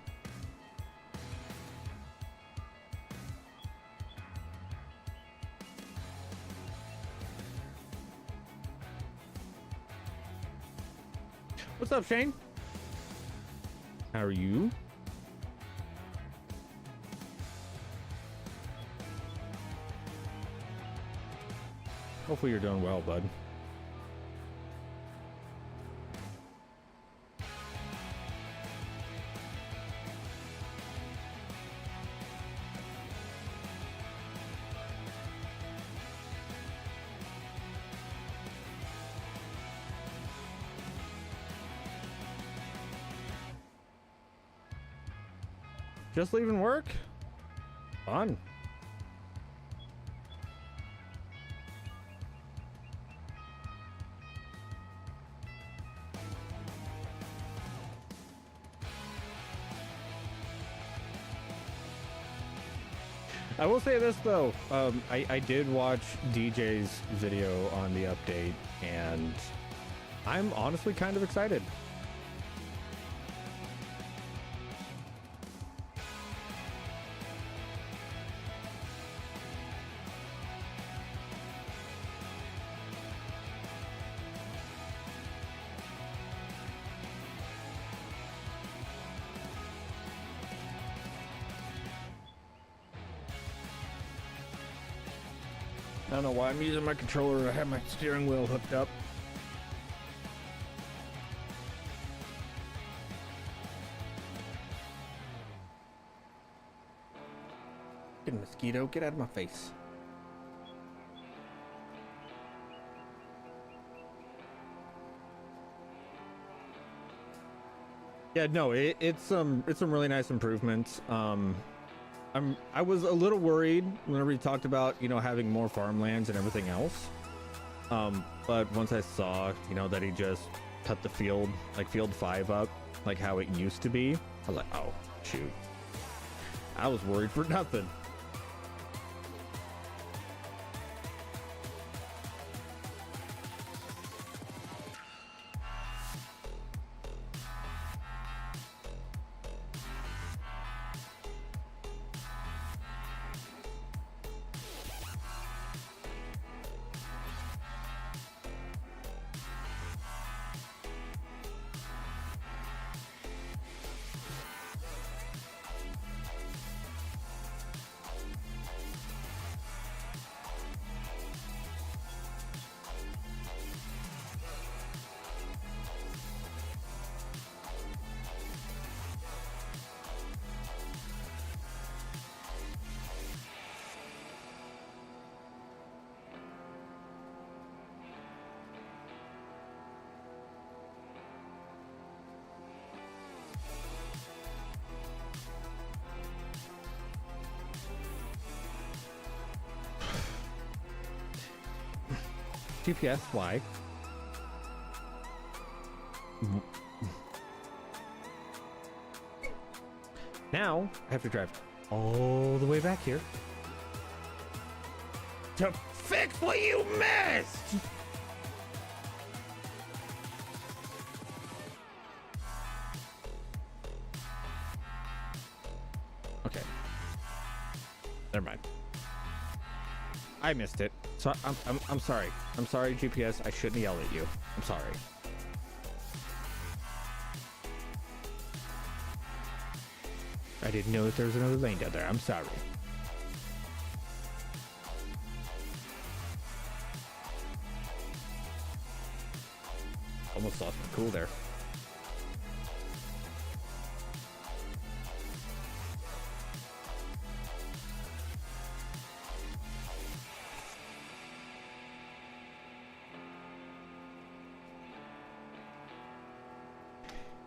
What's up, Shane? How are you? Hopefully you're doing well, bud. Just leaving work? Fun. I will say this though, I did watch DJ's video on the update, and I'm honestly kind of excited. I don't know why I'm using my controller. I have my steering wheel hooked up. Get a mosquito, get out of my face. Yeah, no, it's some really nice improvements. I was a little worried whenever he talked about, you know, having more farmlands and everything else. But once I saw, you know, that he just cut the field, like field 5 up, like how it used to be, I was like, oh, shoot. I was worried for nothing. GPS, why? Now I have to drive all the way back here to fix what you missed. Okay. Never mind. I missed it. So I'm sorry. I'm sorry, GPS. I shouldn't yell at you. I'm sorry. I didn't know that there was another lane down there. I'm sorry. Almost lost my cool there.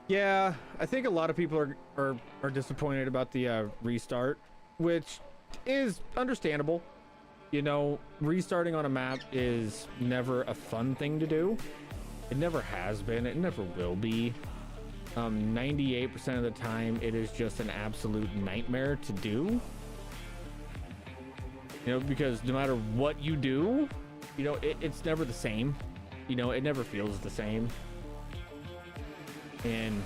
Yeah, I think a lot of people are disappointed about the restart, which is understandable. You know, restarting on a map is never a fun thing to do. It never has been. It never will be. 98% of the time, it is just an absolute nightmare to do. You know, because no matter what you do, you know, it's never the same. You know, it never feels the same. And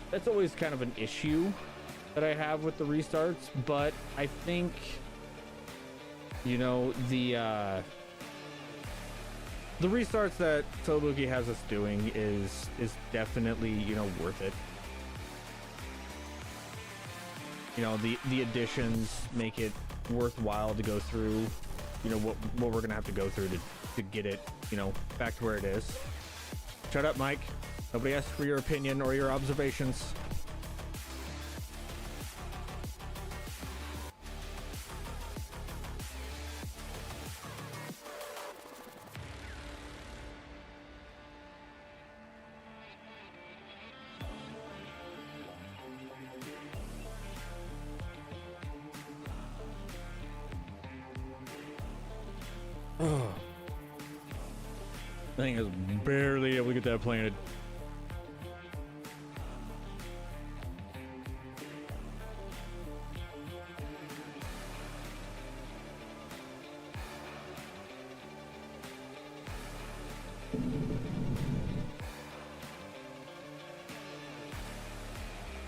that's always kind of an issue that I have with the restarts, but I think, you know, the restarts that Tobuki has us doing is definitely, you know, worth it. You know, the additions make it worthwhile to go through, you know, what we're gonna have to go through to get it, you know, back to where it is. Shut up, Mike. Nobody asked for your opinion or your observations. Oh. I think I was barely able to get that planted.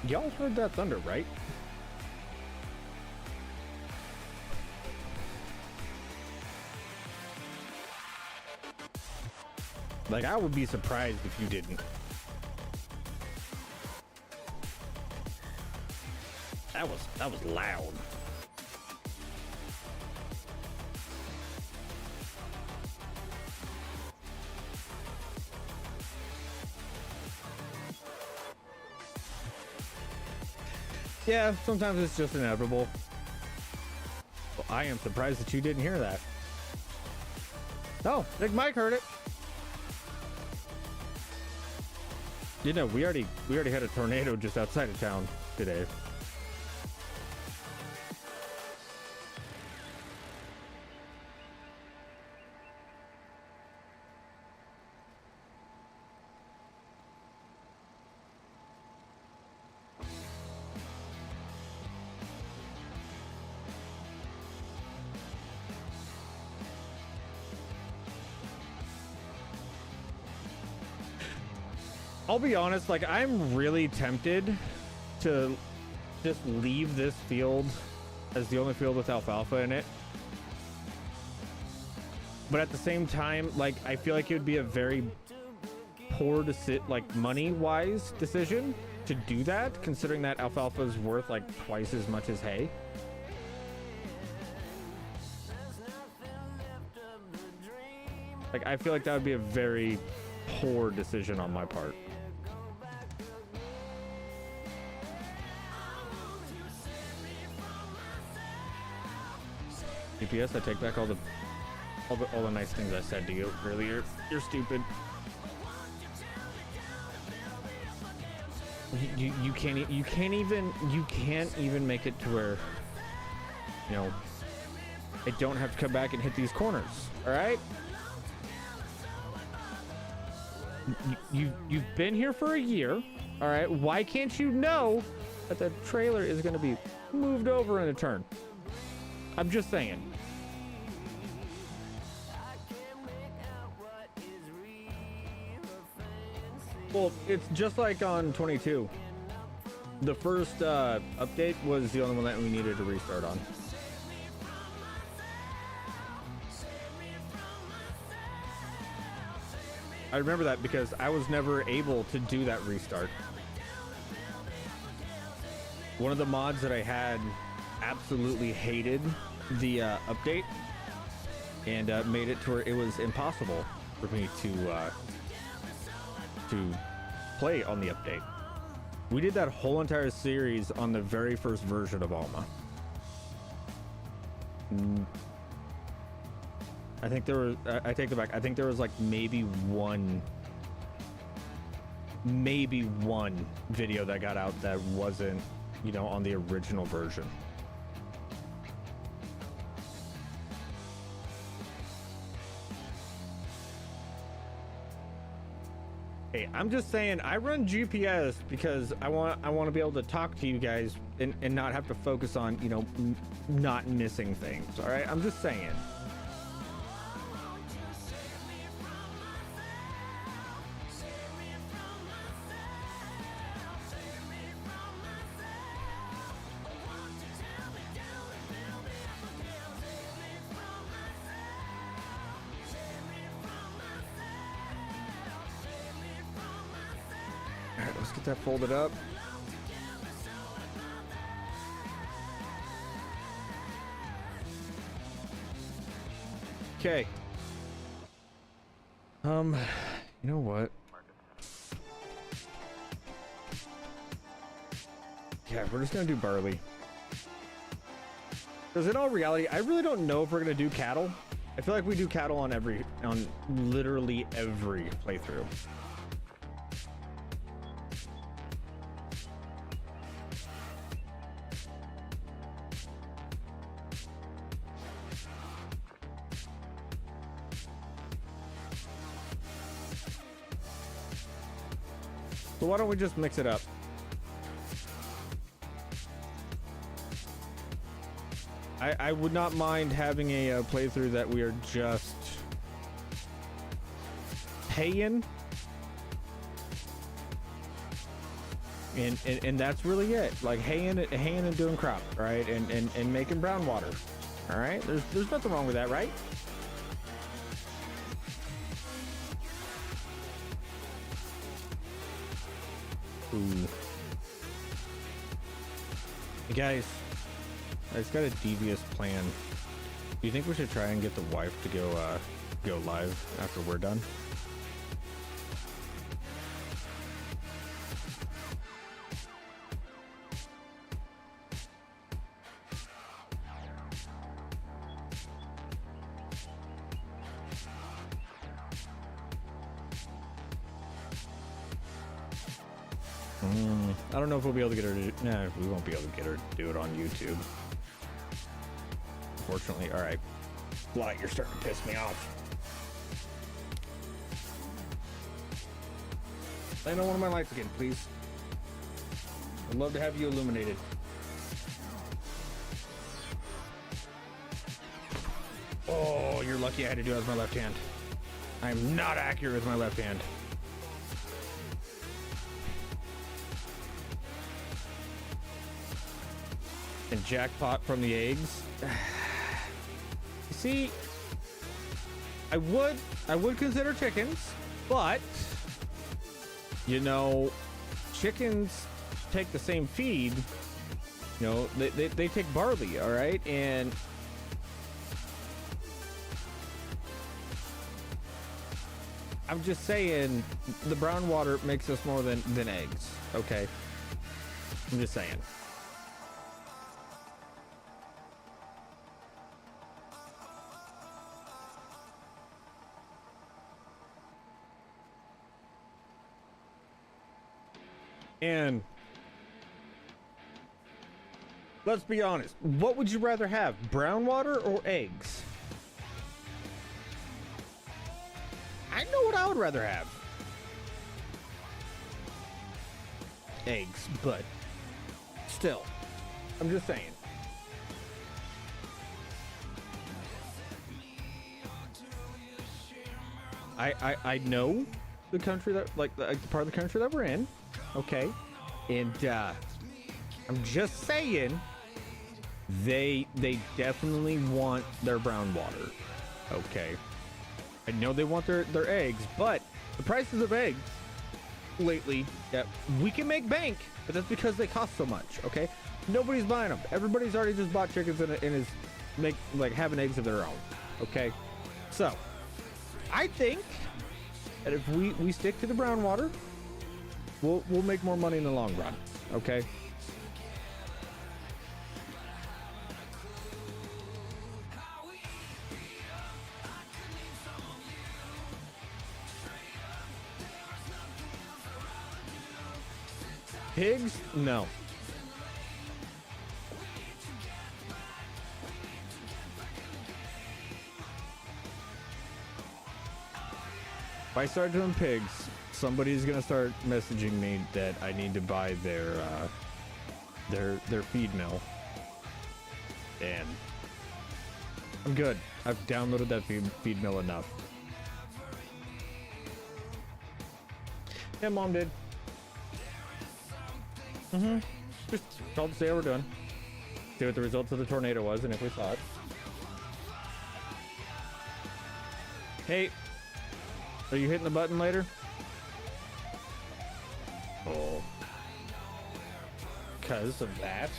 Y'all heard that thunder, right? Like, I would be surprised if you didn't. That was loud. Yeah, sometimes it's just inevitable. Well, I am surprised that you didn't hear that. No, Big Mike heard it. You know, we already had a tornado just outside of town today. I'll be honest, like, I'm really tempted to just leave this field as the only field with alfalfa in it. But at the same time, like, I feel like it would be a very poor money-wise decision to do that, considering that alfalfa is worth like twice as much as hay. Like, I feel like that would be a very poor decision on my part. GPS, I take back all the nice things I said to you earlier. You're stupid. You can't even make it to where, you know, I don't have to come back and hit these corners. All right. you've been here for a year, all right? Why can't you know that the trailer is going to be moved over in a turn? I'm just saying. Well, it's just like on 22. The first update was the only one that we needed to restart on. I remember that because I was never able to do that restart. One of the mods that I had absolutely hated the update and made it to where it was impossible for me to play on the update. We did that whole entire series on the very first version of Alma. I think there was, I take it back. I think there was like maybe one video that got out that wasn't, you know, on the original version. Hey, I'm just saying, I run GPS because I want to be able to talk to you guys and not have to focus on, you know, not missing things. All right, I'm just saying. Let's get that folded up. Okay. You know what? Yeah, we're just gonna do barley. Because in all reality, I really don't know if we're gonna do cattle. I feel like we do cattle on literally every playthrough. So why don't we just mix it up? I would not mind having a playthrough that we are just haying, and that's really it. Like haying and doing crop, right? And making brown water. All right, there's nothing wrong with that, right? Ooh. Hey guys, I just got a devious plan. Do you think we should try and get the wife to go live after we're done? I don't know if we'll be able to get her to. No, we won't be able to get her to do it on YouTube. Unfortunately. All right. Light, you're starting to piss me off. Land on one of my lights again, please. I'd love to have you illuminated. Oh, you're lucky I had to do it with my left hand. I am not accurate with my left hand. And jackpot from the eggs. You see, I would consider chickens, but you know, chickens take the same feed. You know, they take barley, all right, and I'm just saying the brown water makes us more than eggs. Okay, I'm just saying. And let's be honest, what would you rather have, brown water or eggs? I know what I would rather have. eggs, but still, I'm just saying. I know the country that, like the part of the country that we're in, okay, and I'm just saying they definitely want their brown water, okay. I know they want their eggs, but the prices of eggs lately, yeah, we can make bank, but that's because they cost so much, okay. Nobody's buying them. Everybody's already just bought chickens and is having eggs of their own, okay. So I think that if we stick to the brown water, we'll make more money in the long run, okay. Pigs? No. If I start doing pigs, somebody's gonna start messaging me that I need to buy their feed mill, and I'm good. I've downloaded that feed mill enough. Yeah, Mom did. Just called to say how we're doing. See what the results of the tornado was and if we saw it. Hey, are you hitting the button later? Oh. Because of that?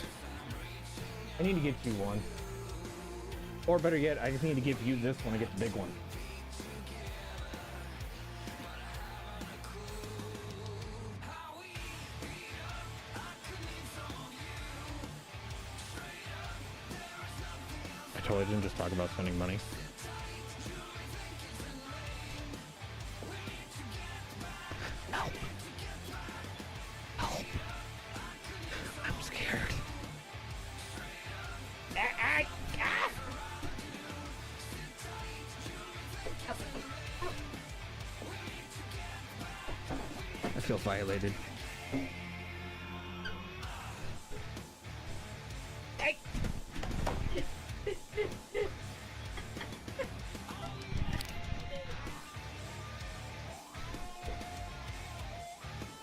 I need to get you one. Or better yet, I just need to give you this one to get the big one. I totally didn't just talk about spending money. Help. Help. I'm scared. I feel violated.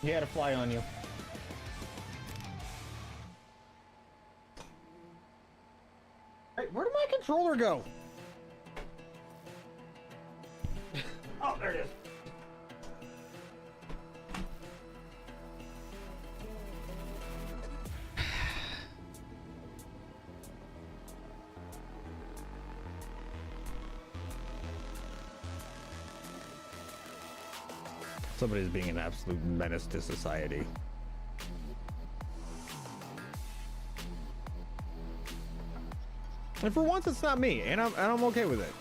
He had a fly on you. Hey, where did my controller go? Oh, there it is. Somebody's being an absolute menace to society. And for once, it's not me, and I'm okay with it.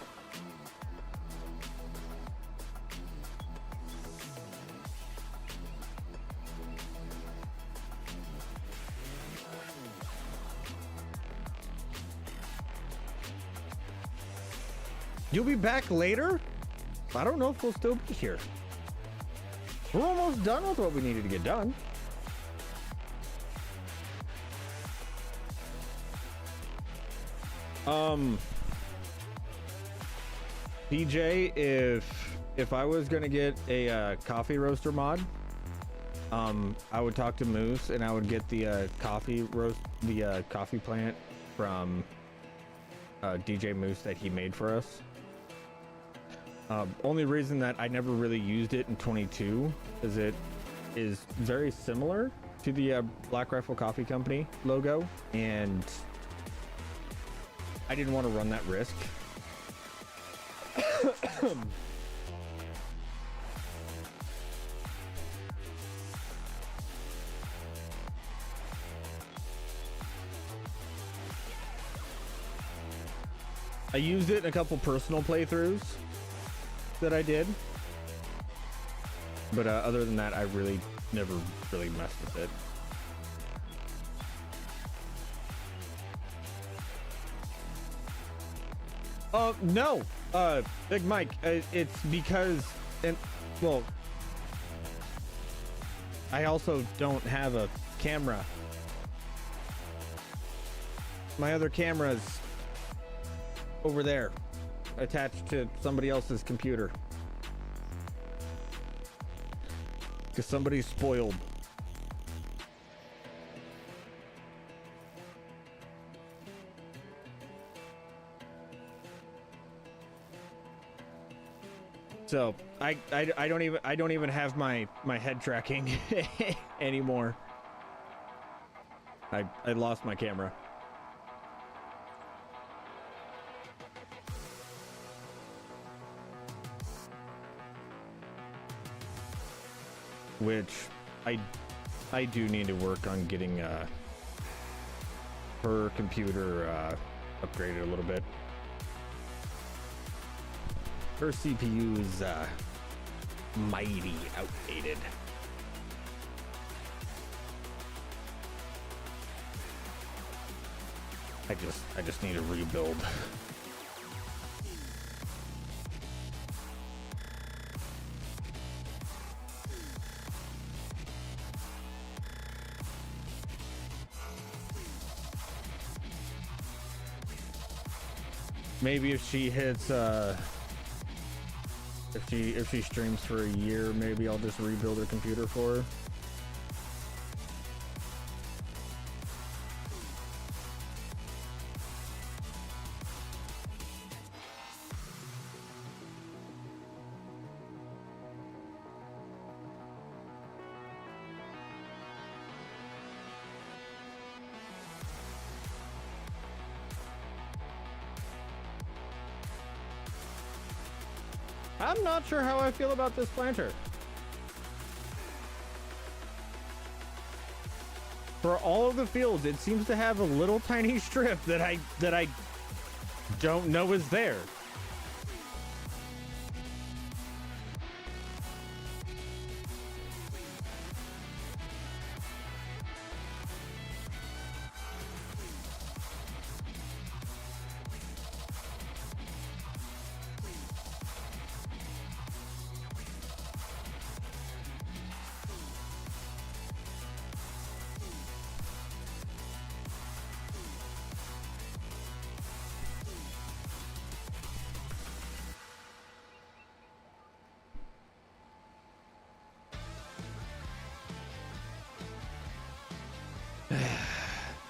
You'll be back later? I don't know if we'll still be here. We're almost done with what we needed to get done. DJ, if I was gonna get a coffee roaster mod, I would talk to Moose and I would get the coffee plant from DJ Moose that he made for us. Only reason that I never really used it in 22 is it is very similar to the Black Rifle Coffee Company logo, and I didn't want to run that risk. I used it in a couple personal playthroughs that I did, but other than that, I really never really messed with it. No, Big Mike, it's because, and well, I also don't have a camera. My other camera's over there, attached to somebody else's computer. Because somebody's spoiled. So I don't even have my head tracking anymore. I lost my camera. Which I do need to work on getting her computer upgraded a little bit. Her CPU is mighty outdated. I just need a rebuild. Maybe if she hits if she streams for a year, maybe I'll just rebuild her computer for her. I'm not sure how I feel about this planter. For all of the fields, it seems to have a little tiny strip that I don't know is there.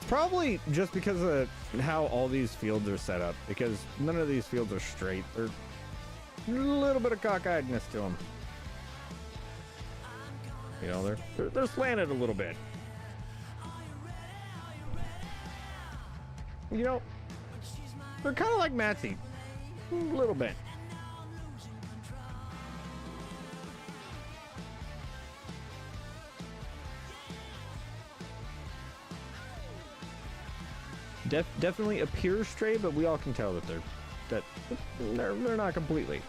Probably just because of how all these fields are set up, because none of these fields are straight. They're a little bit of cockeyedness to them. You know, they're slanted a little bit. You know, they're kind of like Matsy, a little bit. Definitely appears straight, but we all can tell that they're not completely.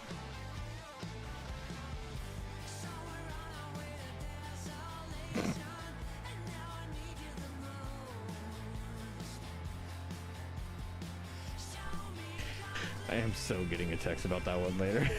I am so getting a text about that one later.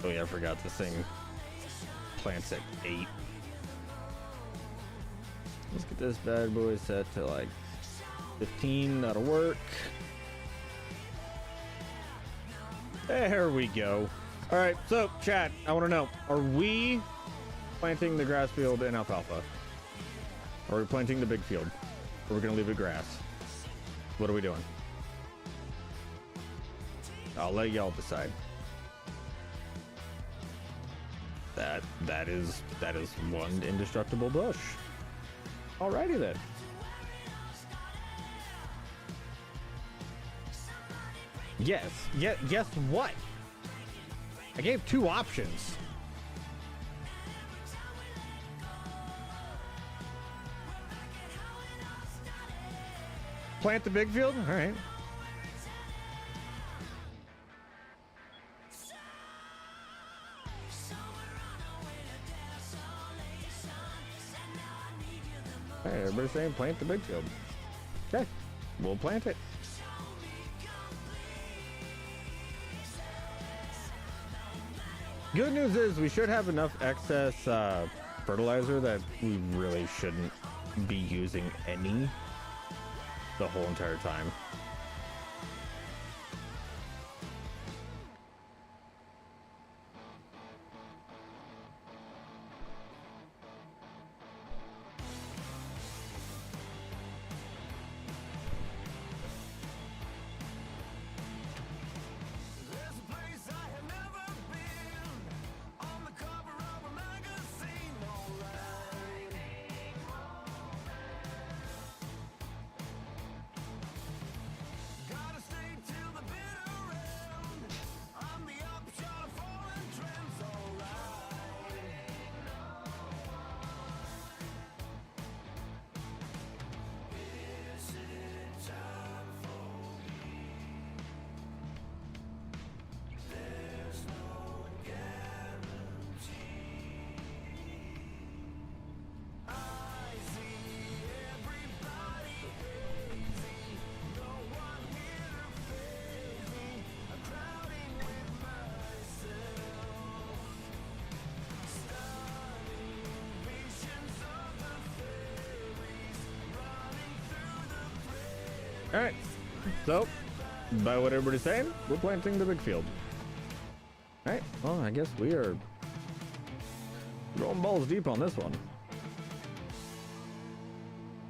Oh yeah, I forgot this thing plants at 8. Let's get this bad boy set to like 15. That'll work. There we go. All right, so chat, I want to know, are we planting the grass field in alfalfa? Or are we planting the big field? Or are we going to leave it grass? What are we doing? I'll let y'all decide. That is one indestructible bush. Alrighty then. Yes. Yes. What? I gave 2 options. plant the big field? All right. Hey, everybody's saying plant the big field. Okay, we'll plant it. Good news is we should have enough excess fertilizer that we really shouldn't be using any the whole entire time. All right, so by what everybody's saying, we're planting the big field. All right, well, I guess we are going balls deep on this one,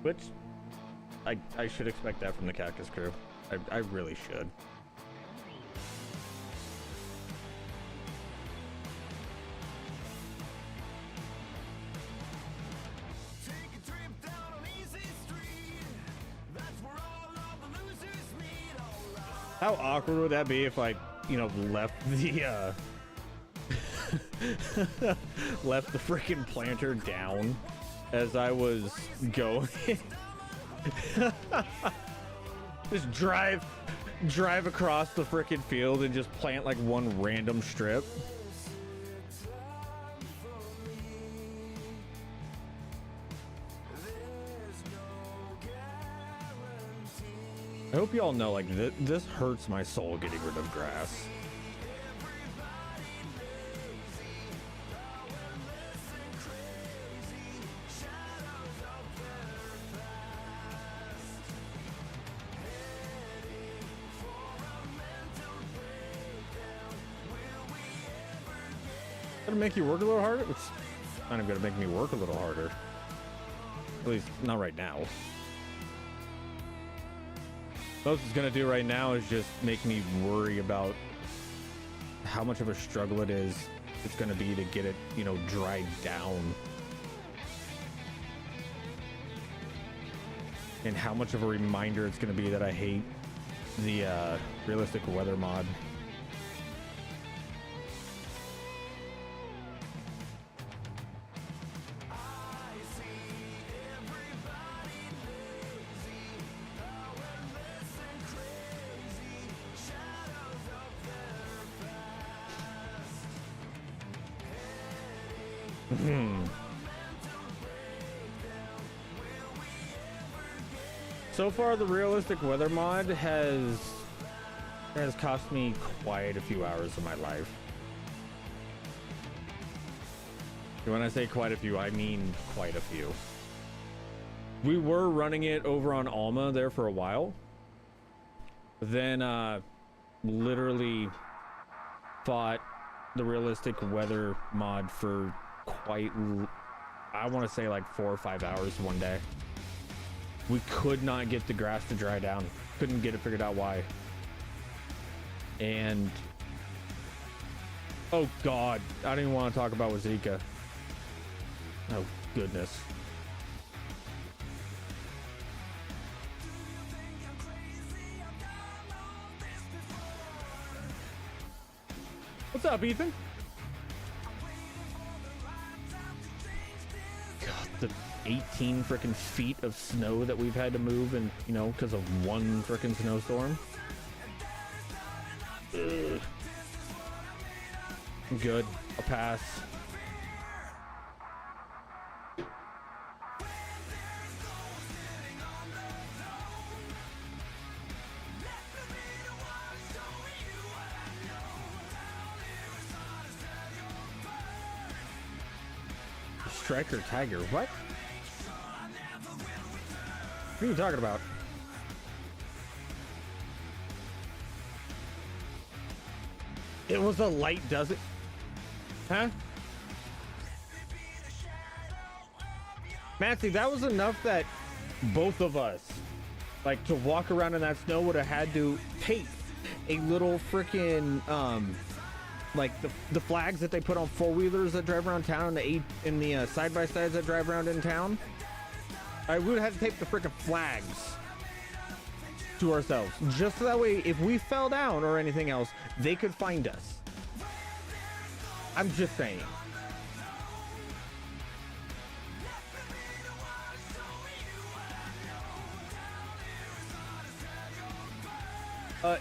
which I should expect that from the Cactus crew. I really should. How awkward would that be if I, you know, left the left the freaking planter down as I was going? Just drive across the freaking field and just plant like one random strip. I hope you all know, like, this hurts my soul getting rid of grass. Gonna make you work a little harder? It's kind of gonna make me work a little harder. At least not right now. Most it's gonna do right now is just make me worry about how much of a struggle it's gonna be to get it, you know, dried down, and how much of a reminder it's gonna be that I hate the realistic weather mod. So far, the realistic weather mod has cost me quite a few hours of my life. And when I say quite a few, I mean quite a few. We were running it over on Alma there for a while. Then literally fought the realistic weather mod for quite, I want to say like 4 or 5 hours one day. We could not get the grass to dry down. Couldn't get it figured out why. And oh god, I don't even want to talk about Wazika. Oh goodness. What's up, Ethan? God, 18 freaking feet of snow that we've had to move, and you know, because of one freaking snowstorm. Ugh. I'm good. I'll pass. Striker Tiger, what? What are you talking about? It was a light, does it? Huh? Matthew, that was enough that both of us, like, to walk around in that snow would have had to tape a little freaking, like the flags that they put on four-wheelers that drive around town, in the side-by-sides that drive around in town. We would have to tape the freaking flags to ourselves, just so that way if we fell down or anything else, they could find us. I'm just saying.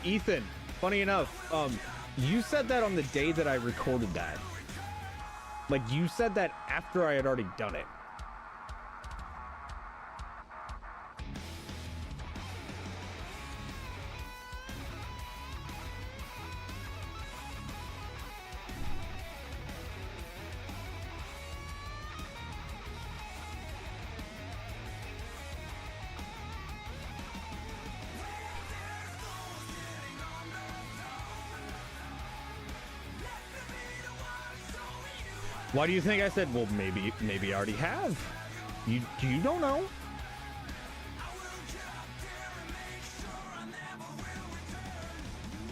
Ethan, funny enough, you said that on the day that I recorded that. Like, you said that after I had already done it. Why do you think I said, well, maybe I already have? You don't know.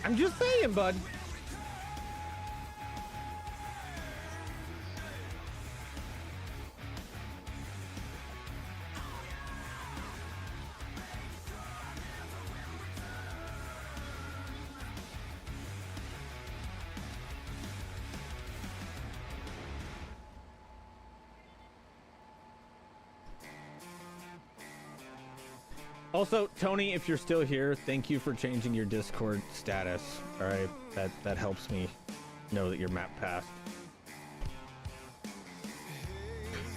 I'm just saying, bud. Also, Tony, if you're still here, thank you for changing your Discord status. All right, that helps me know that your map passed.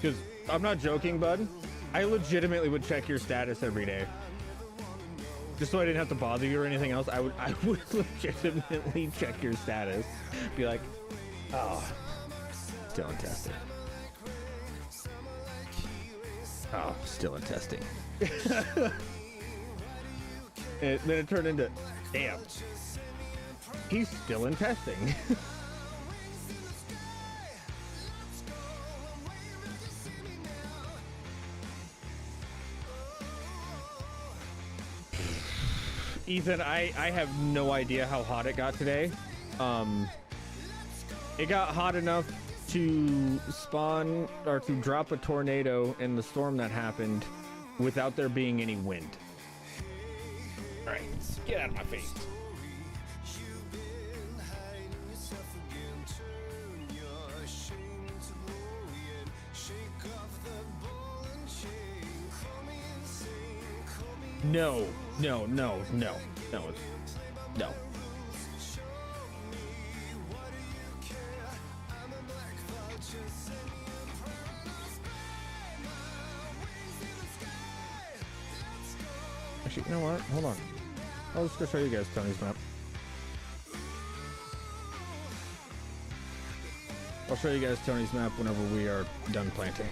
Because I'm not joking, bud. I legitimately would check your status every day, just so I didn't have to bother you or anything else. I would legitimately check your status. Be like, oh, still in testing. Oh, still in testing. And then it turned into, damn, he's still in testing. Ethan, I have no idea how hot it got today. It got hot enough to spawn or to drop a tornado in the storm that happened without there being any wind. All right, get out of my face. No. Actually, you know what? Hold on. I'll just go show you guys Tony's map. I'll show you guys Tony's map whenever we are done planting.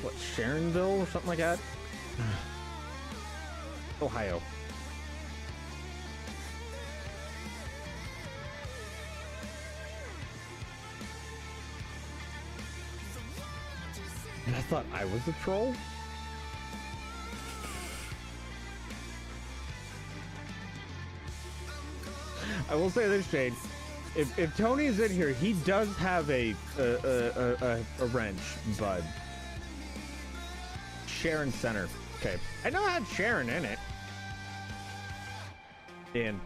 What, Sharonville or something like that? Ohio. I thought I was the troll? I will say this, Shade. If Tony's in here, he does have a wrench, bud. Sharon Center. Okay. I know I had Sharon in it. And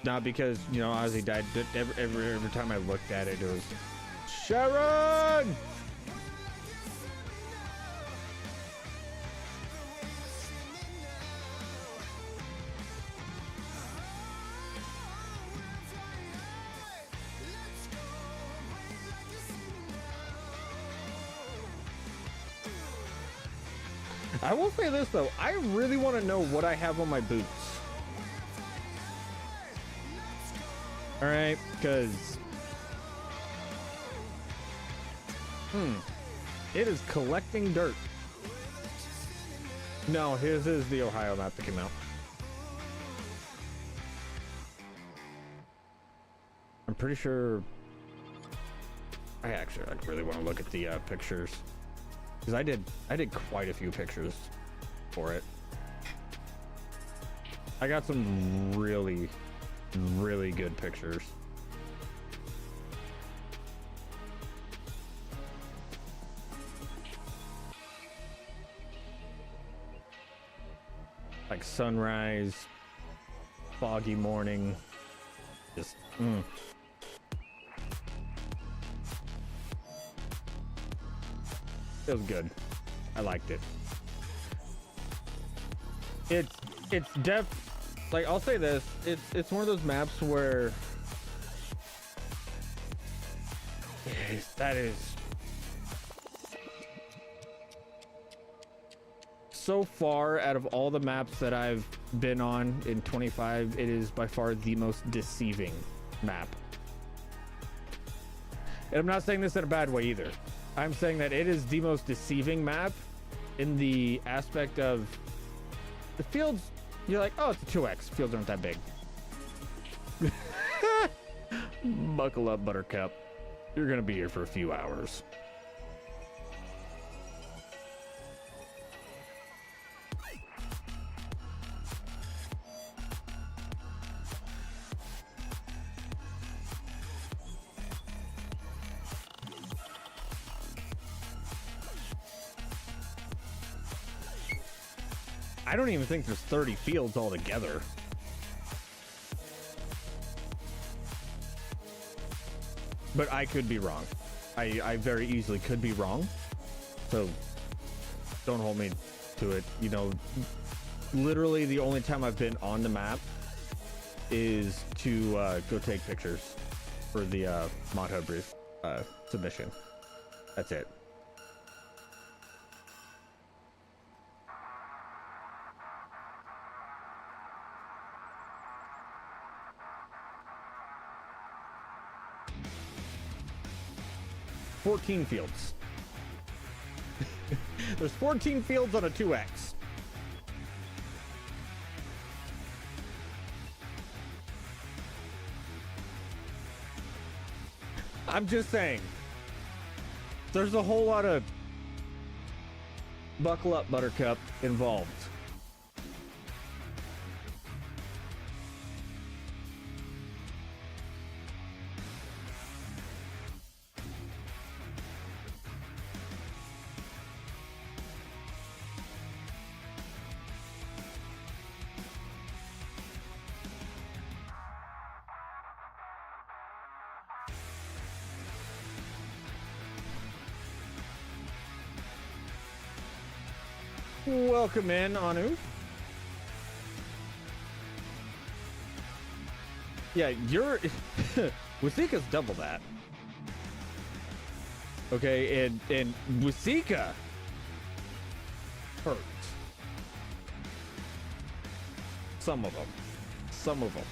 Not because, you know, Ozzy died. Every time I looked at it, it was Sharon! I will say this though, I really want to know what I have on my boots. All right, because it is collecting dirt. No, his is the Ohio map that came out. I'm pretty sure. I really want to look at the pictures. Because I did quite a few pictures for it. I got some really, really good pictures. Like sunrise, foggy morning, just It was good. I liked it. It's like, I'll say this, it's one of those maps where that is so far out of all the maps that I've been on in 25, it is by far the most deceiving map. And I'm not saying this in a bad way either. I'm saying that it is the most deceiving map in the aspect of the fields. You're like, oh, it's a 2x. Fields aren't that big. Buckle up, Buttercup. You're going to be here for a few hours. I don't even think there's 30 fields altogether. But I could be wrong. I very easily could be wrong. So don't hold me to it. You know, literally the only time I've been on the map is to go take pictures for the Mod Hub brief submission. That's it. Fields. There's 14 fields on a 2x. I'm just saying. There's a whole lot of buckle up, Buttercup involved. Welcome in, Anu. Yeah, you're Wasika's double that. Okay, and Wasika hurt. Some of them. Some of them.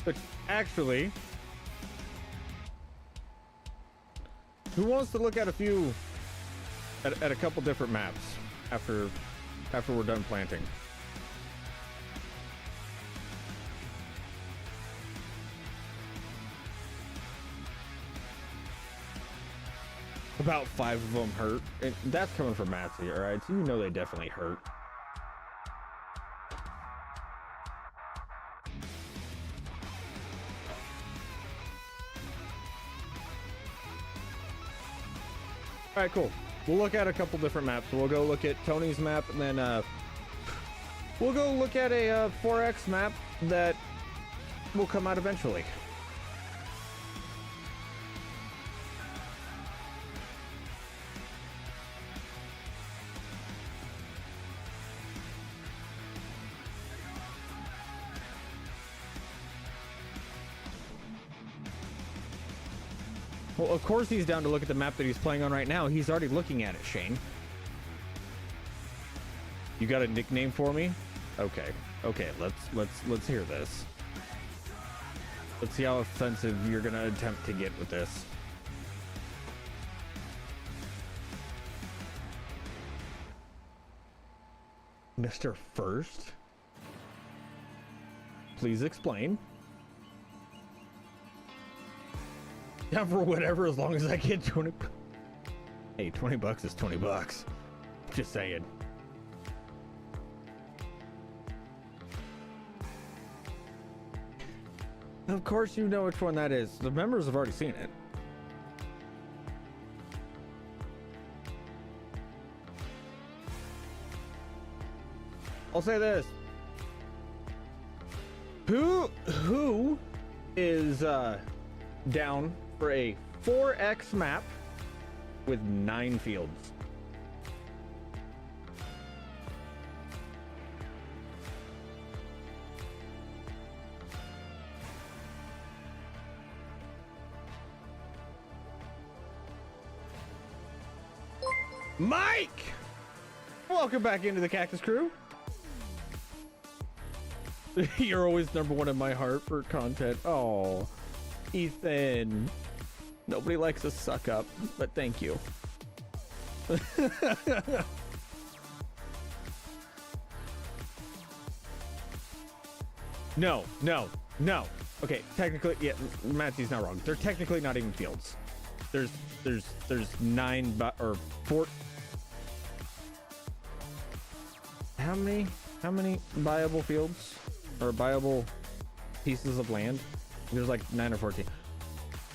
But actually, who wants to look at a few, at a couple different maps after we're done planting? About 5 of them hurt. And that's coming from Matsy, all right? So you know they definitely hurt. All right, cool. We'll look at a couple different maps. We'll go look at Tony's map, and then we'll go look at a 4X map that will come out eventually. Well, of course he's down to look at the map that he's playing on right now. He's already looking at it, Shane. You got a nickname for me? Okay. Okay, let's hear this. Let's see how offensive you're gonna attempt to get with this. Mr. First? Please explain. Yeah, for whatever, as long as I get 20. Hey, 20 bucks is 20 bucks. Just saying. Of course you know which one that is. The members have already seen it. I'll say this. Who is down for a 4X map with 9 fields? Mike! Welcome back into the Cactus Crew. You're always #1 in my heart for content. Oh, Ethan. Nobody likes a suck up, but thank you. No. Okay, technically, yeah, Matthew's not wrong. They're technically not even fields. There's 9 or 4. How many viable fields or viable pieces of land? There's like 9 or 14.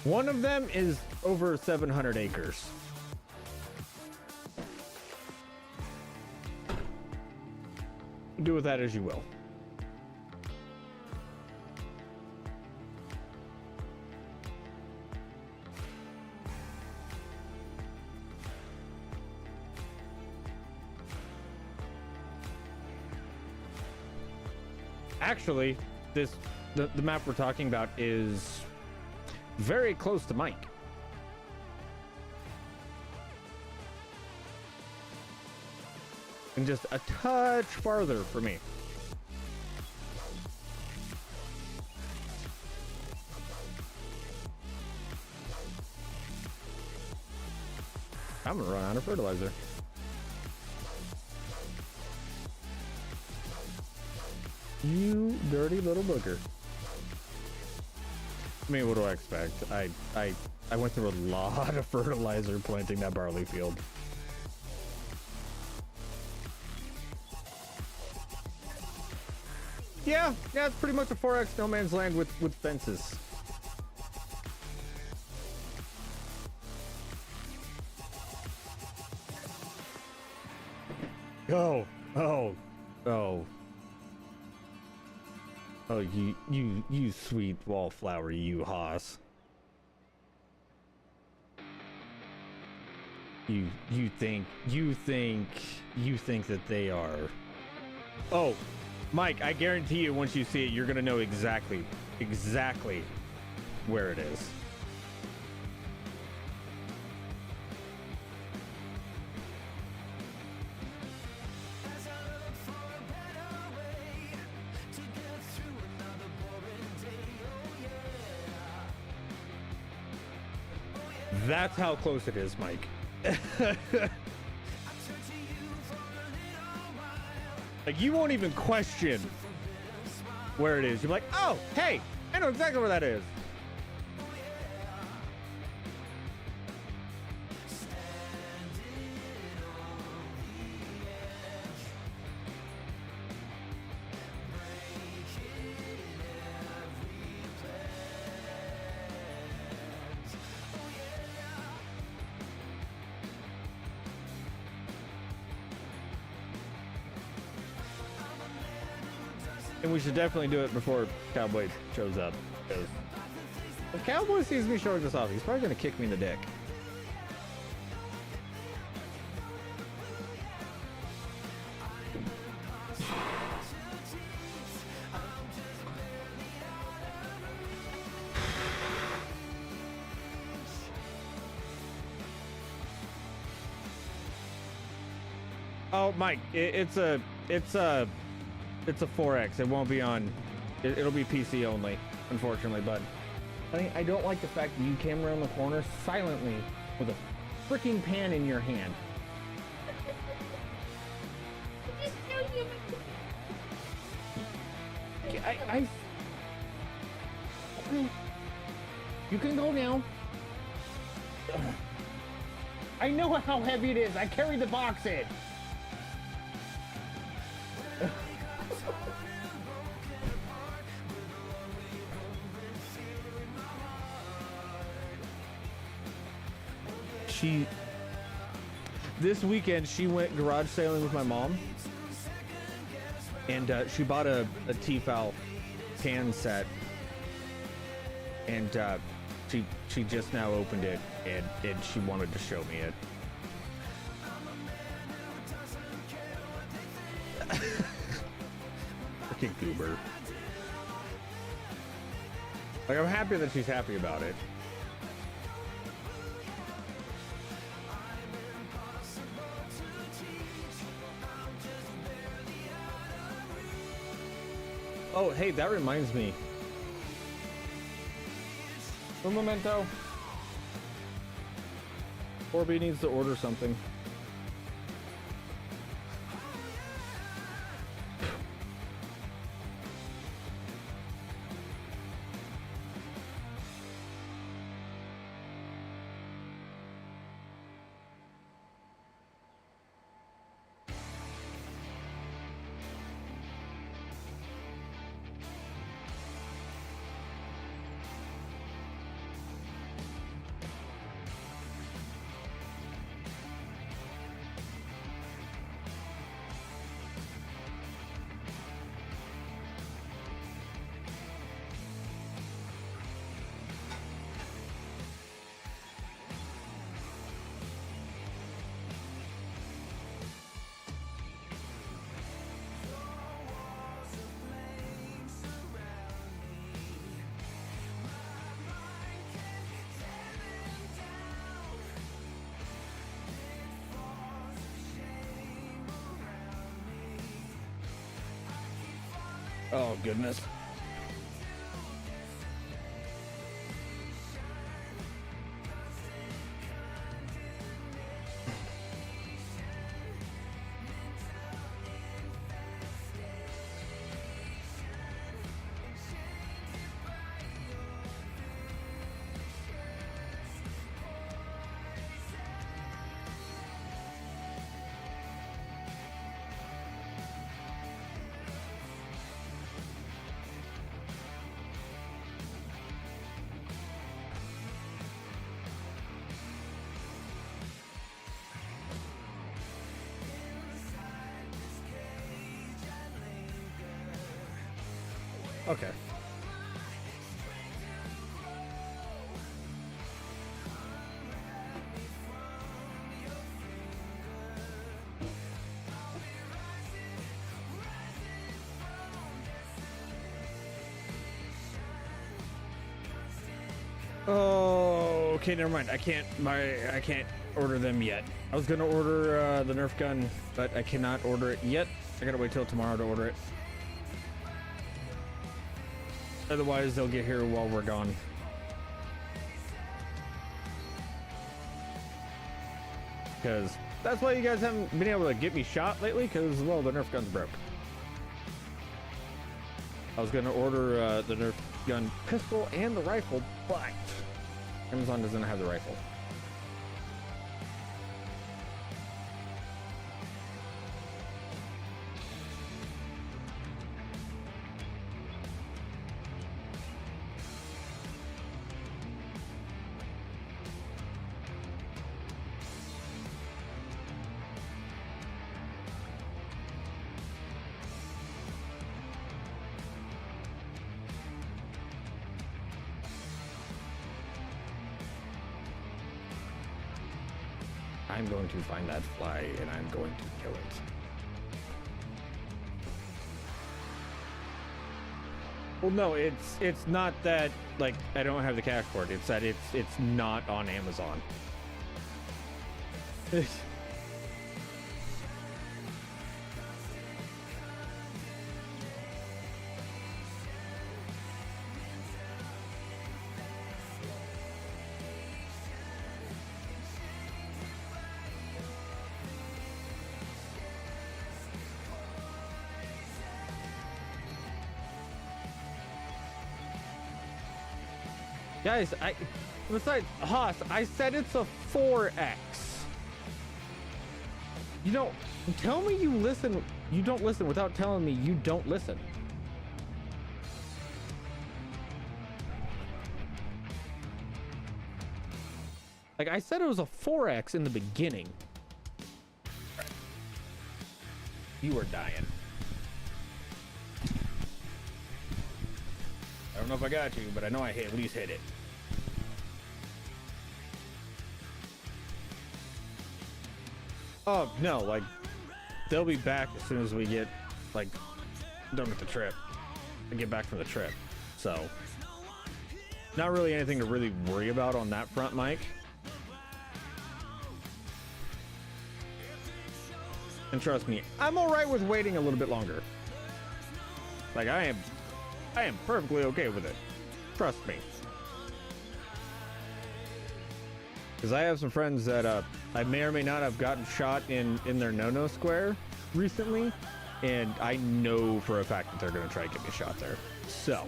One of them is over 700 acres. Do with that as you will. Actually, the map we're talking about is very close to Mike. And just a touch farther for me. I'm gonna run out of fertilizer. You dirty little booger. I mean, what do I expect? I went through a lot of fertilizer planting that barley field. Yeah, it's pretty much a 4X no man's land with fences. Oh, you sweet wallflower, you hoss. You think that they are. Oh, Mike, I guarantee you once you see it, you're gonna know exactly where it is. That's how close it is, Mike. Like, you won't even question where it is. You're like, oh, hey, I know exactly where that is. And we should definitely do it before Cowboy shows up. Because if Cowboy sees me showing this off, he's probably going to kick me in the dick. Oh, Mike, it's a 4X. It won't be on. It'll be PC only, unfortunately, bud. I don't like the fact that you came around the corner silently with a freaking pan in your hand. You can go now. I know how heavy it is. I carried the box in. This weekend she went garage sailing with my mom, and she bought a Tefal pan set, and she just now opened it, and she wanted to show me it. Freaking goober. Like, I'm happy that she's happy about it. Oh, hey, that reminds me. Un momento. Orby needs to order something. Oh, goodness. Okay. Oh, okay, never mind. I can't order them yet. I was gonna order the Nerf gun, but I cannot order it yet. I gotta wait till tomorrow to order it. Otherwise, they'll get here while we're gone. Because that's why you guys haven't been able to get me shot lately, because, well, the Nerf gun's broke. I was going to order the Nerf gun pistol and the rifle, but Amazon doesn't have the rifle. I'm going to find that fly and I'm going to kill it. Well, no, it's not that like I don't have the cash for it. It's that it's not on Amazon. Guys, besides Haas, I said it's a 4X. You don't tell me you listen. You don't listen without telling me you don't listen. Like I said, it was a 4X in the beginning. You were dying. I don't know if I got you, but I know I at least hit it. Oh, no, like, they'll be back as soon as we get, like, done with the trip. And get back from the trip. So, not really anything to really worry about on that front, Mike. And trust me, I'm alright with waiting a little bit longer. Like, I am perfectly okay with it. Trust me. Because I have some friends that I may or may not have gotten shot in their no-no square recently, and I know for a fact that they're going to try to get me shot there. So.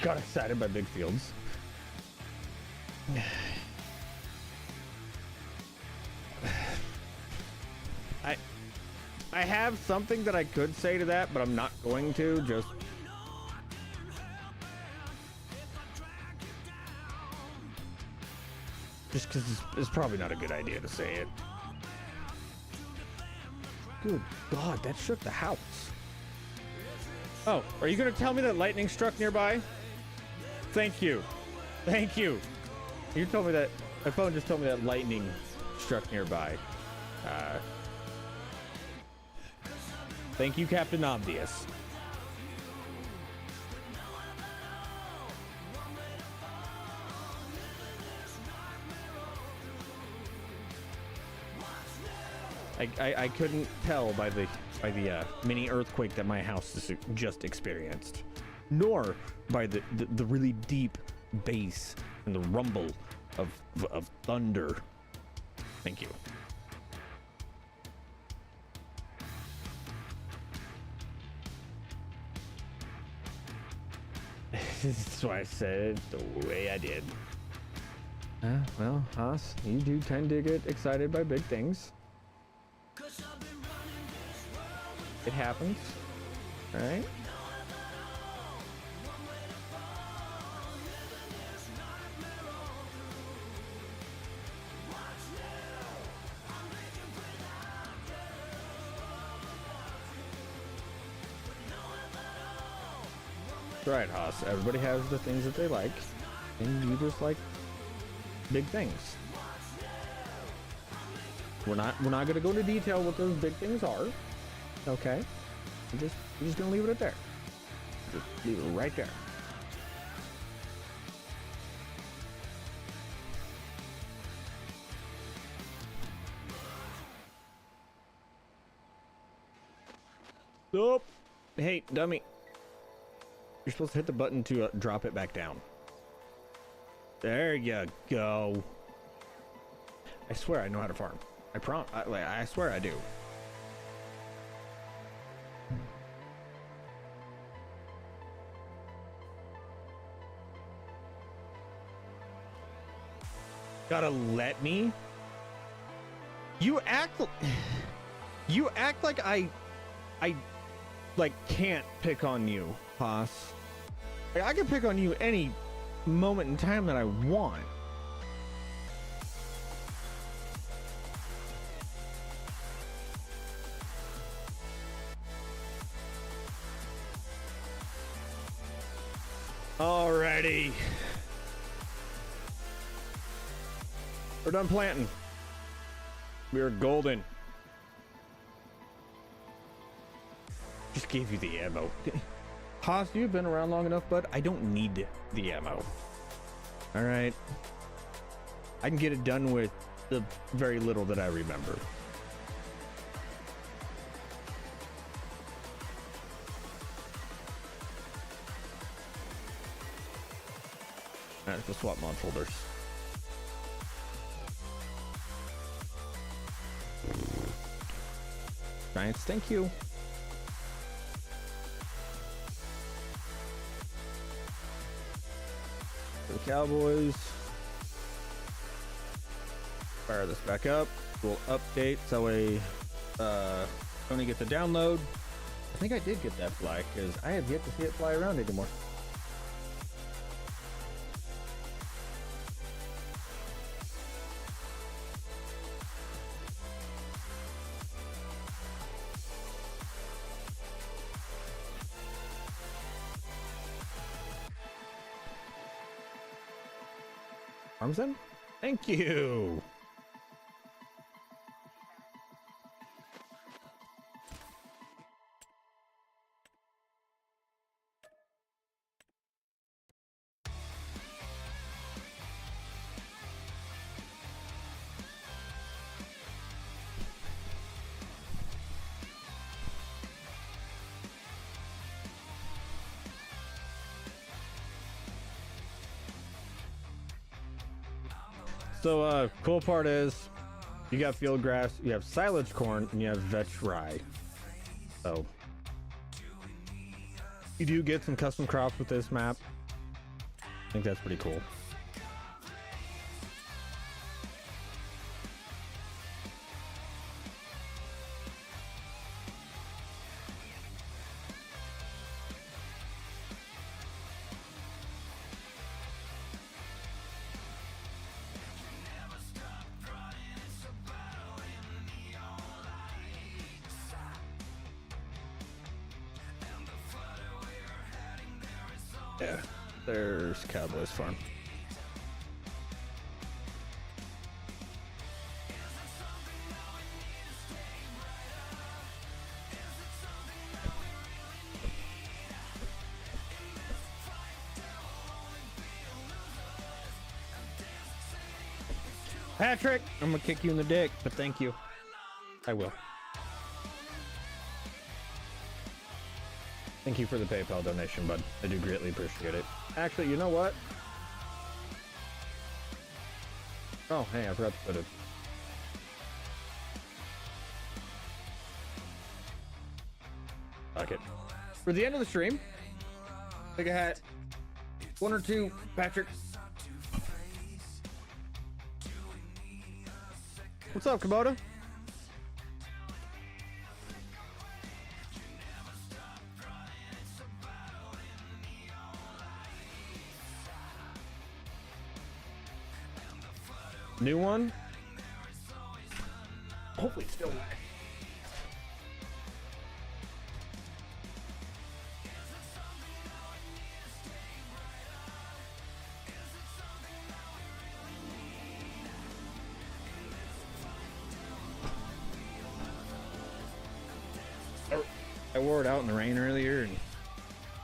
Got excited by big fields. I have something that I could say to that, but I'm not going to. Just because it's probably not a good idea to say it. Good God, that shook the house. Oh, are you going to tell me that lightning struck nearby? Thank you. Thank you. You told me that. My phone just told me that lightning struck nearby. Thank you, Captain Obvious. I couldn't tell by the mini earthquake that my house has just experienced, nor by the really deep bass and the rumble of thunder. Thank you. That's why I said it the way I did. Well, Haas, you do tend to get excited by big things. It happens, right? Right, Haas. Everybody has the things that they like, and you just like big things. We're not going to go into detail what those big things are. Okay, we're just gonna leave it at there. Just leave it right there. Nope. Hey, dummy. You're supposed to hit the button to drop it back down. There you go. I swear I know how to farm. I swear I do. Gotta let me? You act like I like can't pick on you, Haas. Like, I can pick on you any moment in time that I want. Alrighty. We're done planting. We are golden. Just gave you the ammo. Haas, you've been around long enough, bud. I don't need the ammo. Alright. I can get it done with the very little that I remember. Alright, let's swap mod folders. Giants, thank you. For the Cowboys. Fire this back up. We'll update so Tony gets a download. I think I did get that fly because I have yet to see it fly around anymore. Armsen? Thank you. So, cool part is you got field grass, you have silage corn, and you have vetch rye. So, you do get some custom crops with this map. I think that's pretty cool. Yeah, there's Cowboys Farm. Patrick, I'm gonna kick you in the dick, but thank you. I will. Thank you for the PayPal donation, bud. I do greatly appreciate it. Actually, you know what? Oh, hey, I forgot to put it. Fuck it. For the end of the stream, take a hat. One or two, Patrick. What's up, Kubota? New one? Hopefully it's still live. I wore it out in the rain earlier and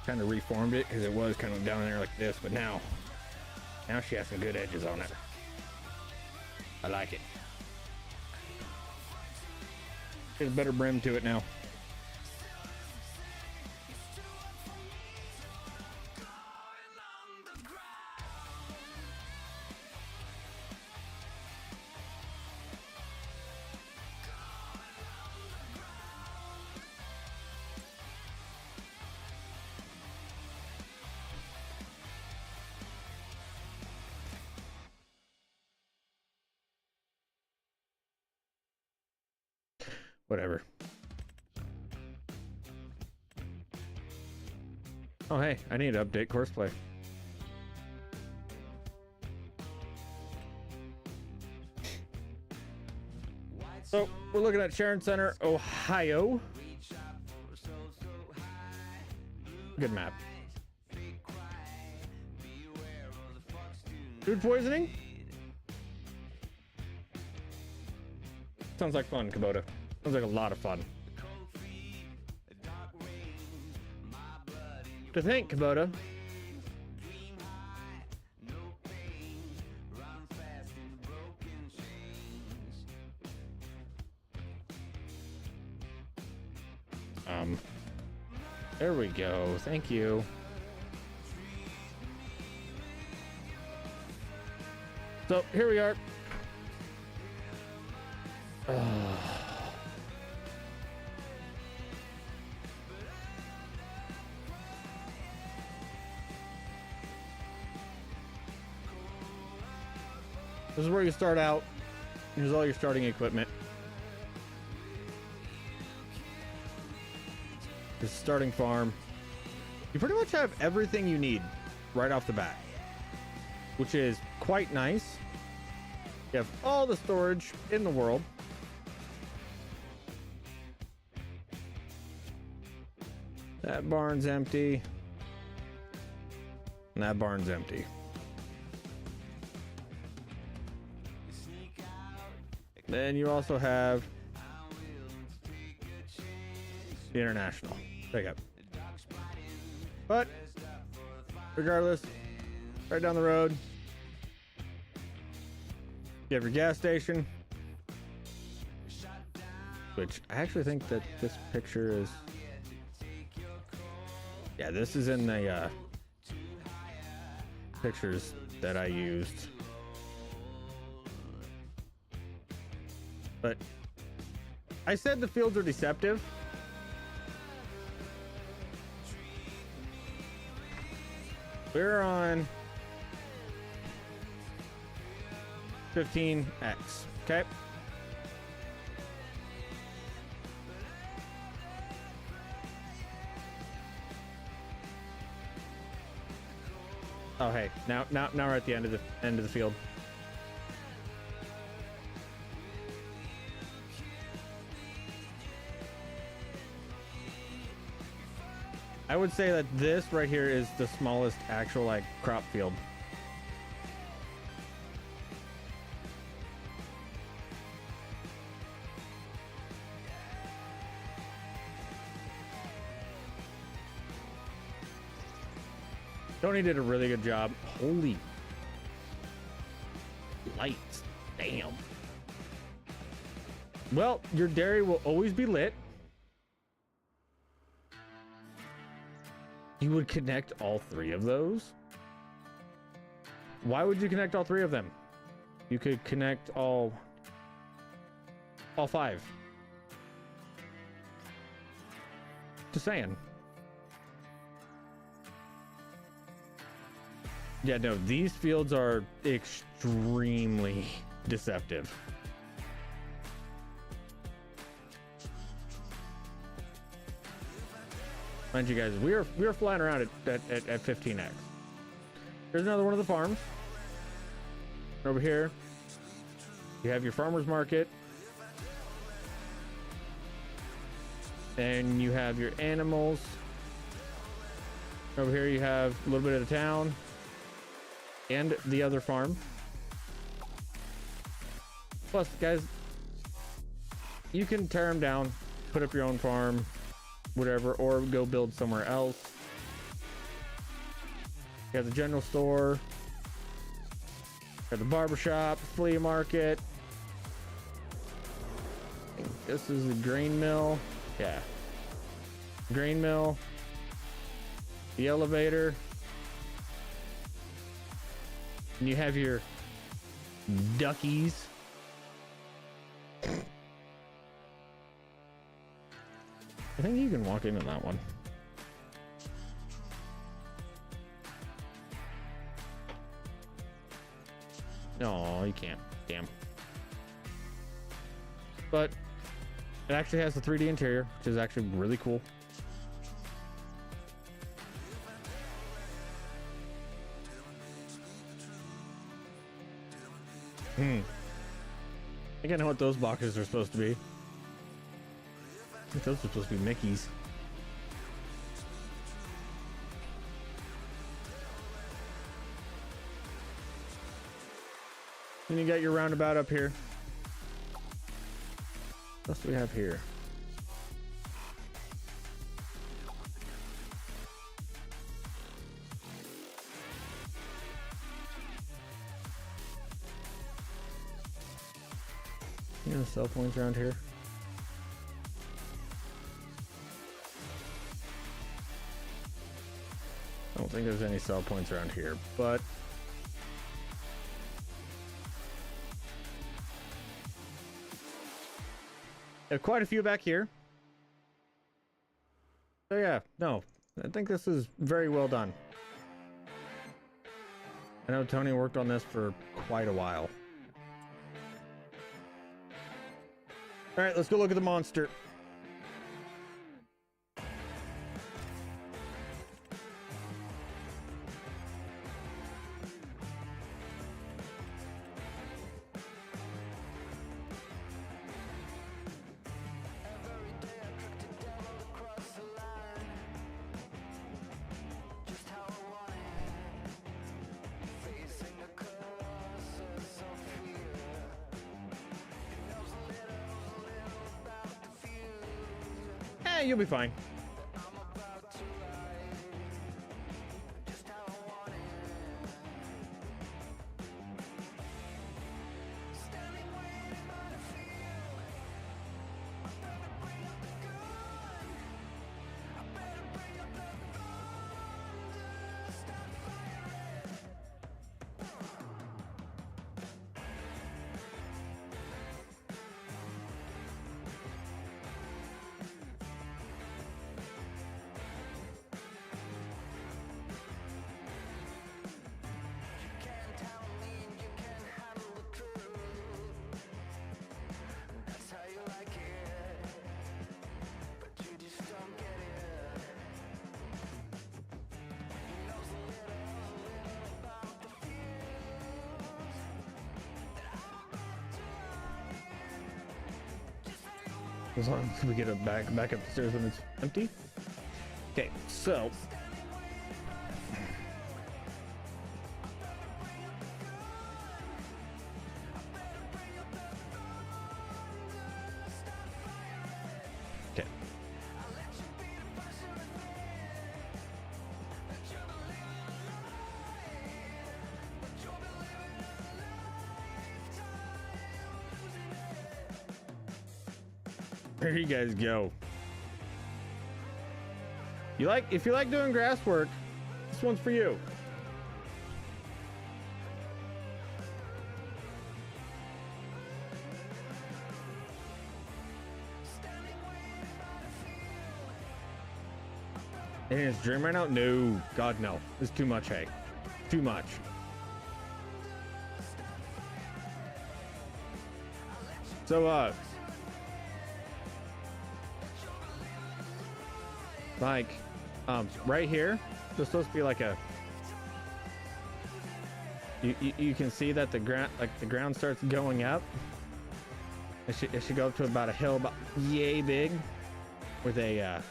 kind of reformed it because it was kind of down there like this, but now she has some good edges on it. I like it. There's a better brim to it now. Whatever. Oh, hey, I need to update courseplay. So, we're looking at Sharon Center, Ohio. Good map. Food poisoning? Sounds like fun, Kubota. Sounds like a lot of fun. To think, Kubota. There we go. Thank you. So here we are. This is where you start out. Here's all your starting equipment. This starting farm. You pretty much have everything you need right off the bat, which is quite nice. You have all the storage in the world. That barn's empty. And that barn's empty. Then you also have the international pickup. But regardless, right down the road, you have your gas station, which I actually think that this picture is, yeah, this is in the pictures that I used. But I said the fields are deceptive. We're on 15x, okay? Oh hey, now we're at the end of the field. I would say that this right here is the smallest actual like crop field. Tony did a really good job. Holy lights, damn. Well, your dairy will always be lit. You would connect all three of those? Why would you connect all three of them? You could connect all five. Just saying. Yeah, no, these fields are extremely deceptive. Mind you guys, we are flying around at 15x. Here's another one of the farms. Over here, you have your farmer's market. Then you have your animals. Over here you have a little bit of the town and the other farm. Plus, guys, you can tear them down, put up your own farm, whatever, or go build somewhere else. You have the general store, you have the barbershop, flea market. This is the grain mill. Yeah. Grain mill. The elevator. And you have your duckies. I think you can walk into that one. No, you can't. Damn. But it actually has the 3D interior, which is actually really cool. I think I know what those boxes are supposed to be. I think those are supposed to be Mickey's. Then you got your roundabout up here. What else do we have here? You know, sell points around here. I don't think there's any sell points around here, but have quite a few back here. So yeah, no, I think this is very well done. I know Tony worked on this for quite a while. All right, let's go look at the monster. You'll be fine. As long as we get it back up the stairs when it's empty. Okay, so okay. There you guys go. If you like doing grass work, this one's for you. And it's dream right now? No, God no. It's too much hay. Too much. So like right here, there's supposed to be like a you can see that the ground starts going up. It should go up to about a hill about yay big with a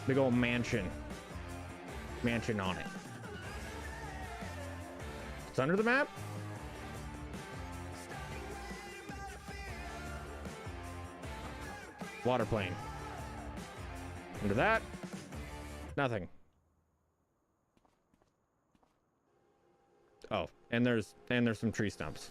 big old mansion on it. It's under the map. Water plane. Under that, nothing. Oh, and there's some tree stumps.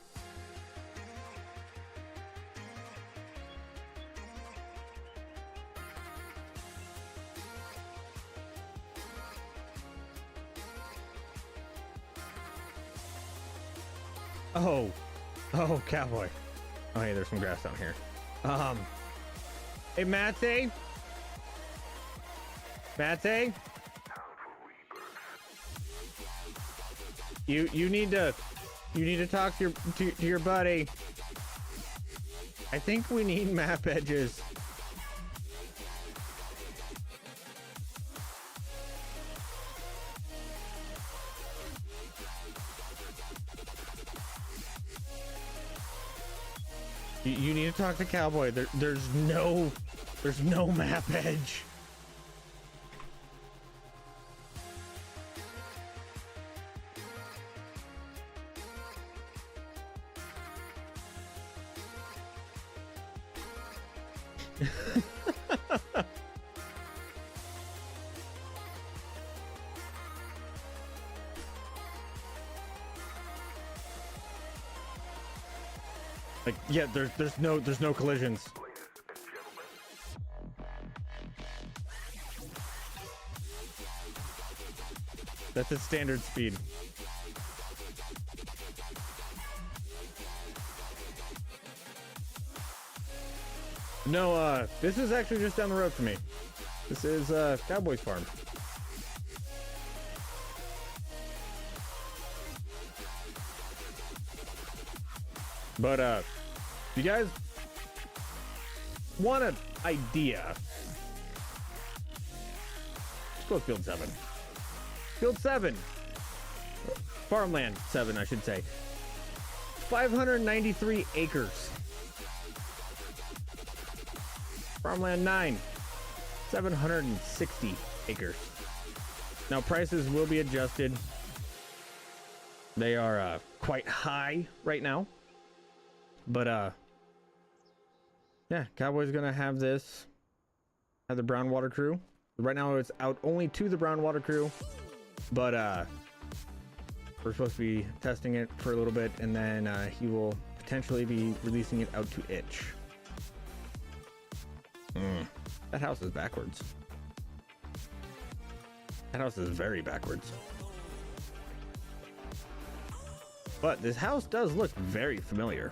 Oh, cowboy. Oh, hey, there's some grass down here. Hey, Matty. Matty? You need to talk to your buddy. I think we need map edges. You need to talk to Cowboy. There's no map edge. Like, yeah, there's no collisions. That's its standard speed. No, this is actually just down the road from me. This is Cowboy's farm. But if you guys want an idea, let's go with field 7. Field 7. Farmland 7, I should say. 593 acres. Farmland 9. 760 acres. Now prices will be adjusted. They are quite high right now. But yeah, Cowboy's gonna have this. Have the brown water crew. Right now it's out only to the brown water crew. But we're supposed to be testing it for a little bit, and then he will potentially be releasing it out to itch. That house is backwards. That house is very backwards. But this house does look very familiar.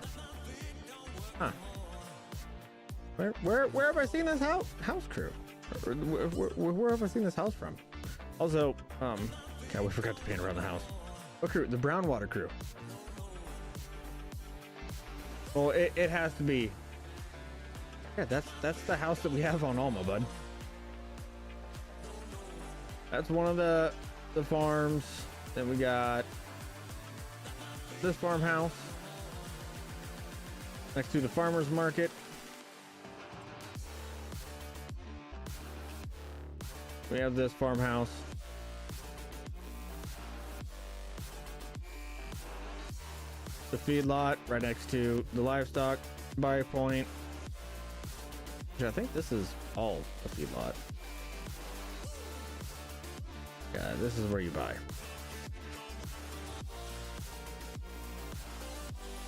Huh. Where have I seen this house crew? Where have I seen this house from? Also, God, we forgot to paint around the house. What crew? The brown water crew. Well, it has to be. Yeah, that's the house that we have on Alma, bud. That's one of the farms. Then we got this farmhouse next to the farmer's market. We have this farmhouse. The feedlot right next to the livestock buy point. Which I think this is all a feedlot. Yeah, this is where you buy.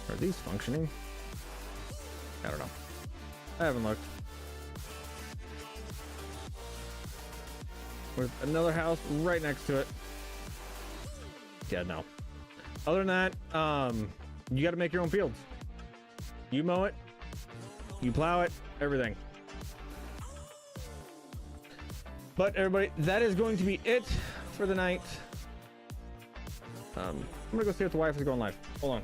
Are these functioning? I don't know. I haven't looked. With another house right next to it. Yeah, no. Other than that, you got to make your own fields. You mow it, you plow it, everything. But everybody, that is going to be it for the night. I'm gonna go see if the wife is going live. Hold on.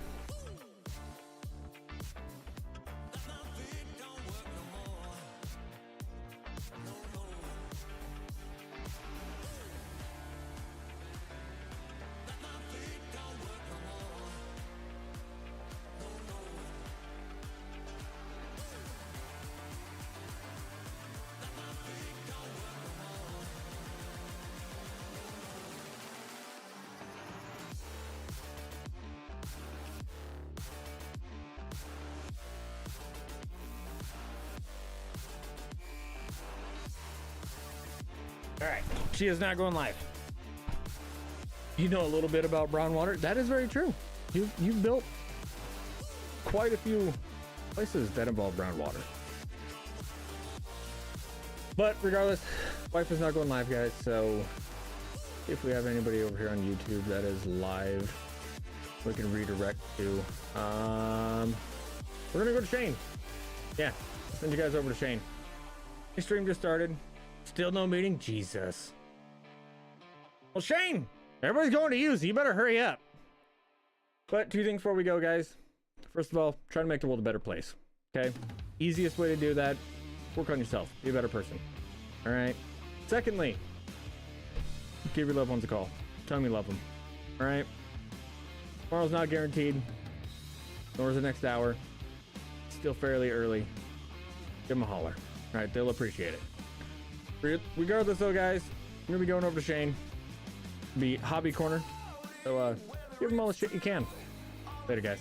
All right, she is not going live. You know a little bit about brown water. That is very true. You've built quite a few places that involve brown water. But regardless, wife is not going live, guys. So if we have anybody over here on YouTube that is live, we can redirect to. We're gonna go to Shane. Yeah, I'll send you guys over to Shane. His stream just started. Still no meeting? Jesus. Well, Shane, everybody's going to you, so you better hurry up. But 2 things before we go, guys. First of all, try to make the world a better place. Okay? Easiest way to do that, work on yourself. Be a better person. All right? Secondly, give your loved ones a call. Tell them you love them. All right? Tomorrow's not guaranteed, nor is the next hour. It's still fairly early. Give them a holler. All right? They'll appreciate it. Regardless though, guys, I'm gonna be going over to Shane, be hobby corner, so give him all the shit you can. Later, guys.